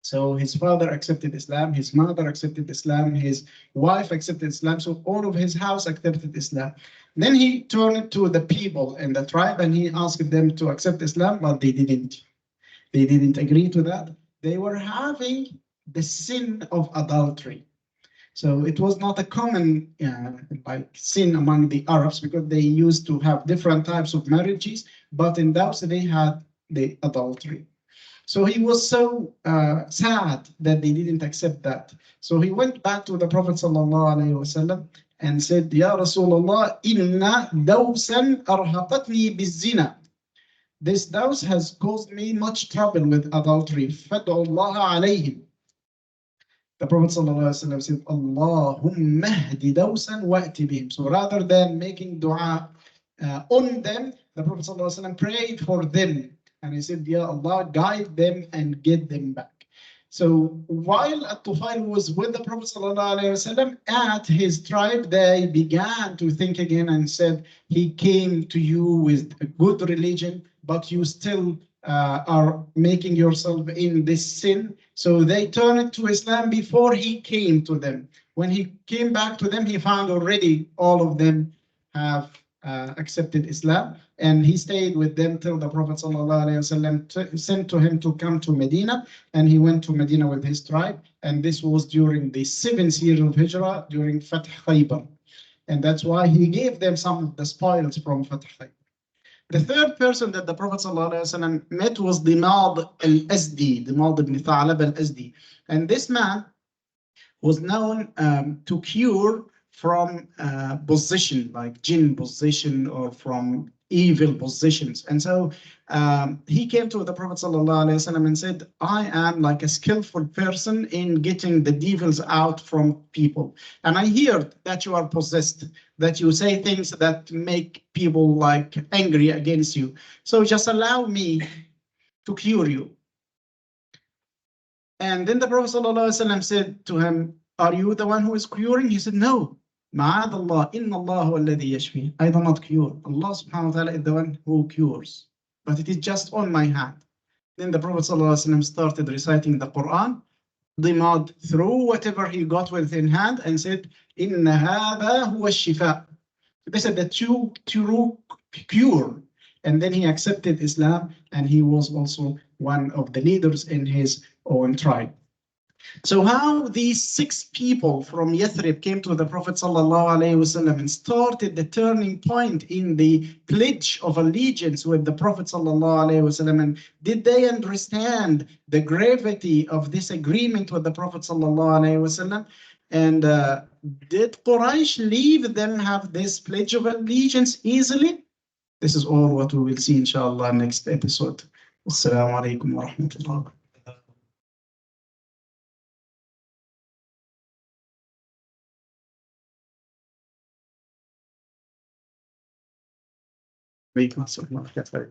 So his father accepted Islam, his mother accepted Islam, his wife accepted Islam. So all of his house accepted Islam. Then he turned to the people in the tribe and he asked them to accept Islam, but they didn't. They didn't agree to that. They were having the sin of adultery. So it was not a common sin among the Arabs because they used to have different types of marriages, but in Daws they had the adultery. So he was so sad that they didn't accept that. So he went back to the Prophet ﷺ and said, Ya Rasulullah, inna dawsan arhaqatni bizina. This Daws has caused me much trouble with adultery. Fad'u Allah alayhim. The Prophet ﷺ said, Allahumma hdi dawsan wa'ti bihim. So rather than making dua on them, the Prophet ﷺ prayed for them. And he said, Ya Allah, guide them and get them back. So while Tufail was with the Prophet ﷺ at his tribe, they began to think again and said, he came to you with a good religion, but you still are making yourself in this sin. So they turned to Islam before he came to them. When he came back to them, he found already all of them have accepted Islam, and he stayed with them till the Prophet ﷺ sent to him to come to Medina, and he went to Medina with his tribe, and this was during the 7th year of Hijrah, during Fath Khaybar. And that's why he gave them some of the spoils from Fatah. The third person that the Prophet ﷺ met was Dimad al-Azdi, Dimad ibn Tha'lab al-Azdi. And this man was known to cure from possession, like jinn possession or from evil possessions. And so he came to the Prophet ﷺ and said, I am like a skillful person in getting the devils out from people. And I hear that you are possessed, that you say things that make people like angry against you. So just allow me to cure you. And then the Prophet ﷺ said to him, are you the one who is curing? He said, no. Ma'ad Allah, inna Allah huwa alladhi yashfi. I do not cure. Allah subhanahu wa ta'ala is the one who cures. But it is just on my hand. Then the Prophet ﷺ started reciting the Quran. Dimad threw whatever he got with in hand and said, inna hada huwa shifa. This is the true cure. And then he accepted Islam, and he was also one of the leaders in his own tribe. So how these 6 people from Yathrib came to the Prophet ﷺ and started the turning point in the pledge of allegiance with the Prophet ﷺ, and did they understand the gravity of this agreement with the Prophet ﷺ? And did Quraysh leave them have this pledge of allegiance easily? This is all what we will see, inshallah, next episode. Assalamu alaikum wa rahmatullah. Alaikum assalam wa rahmatullah.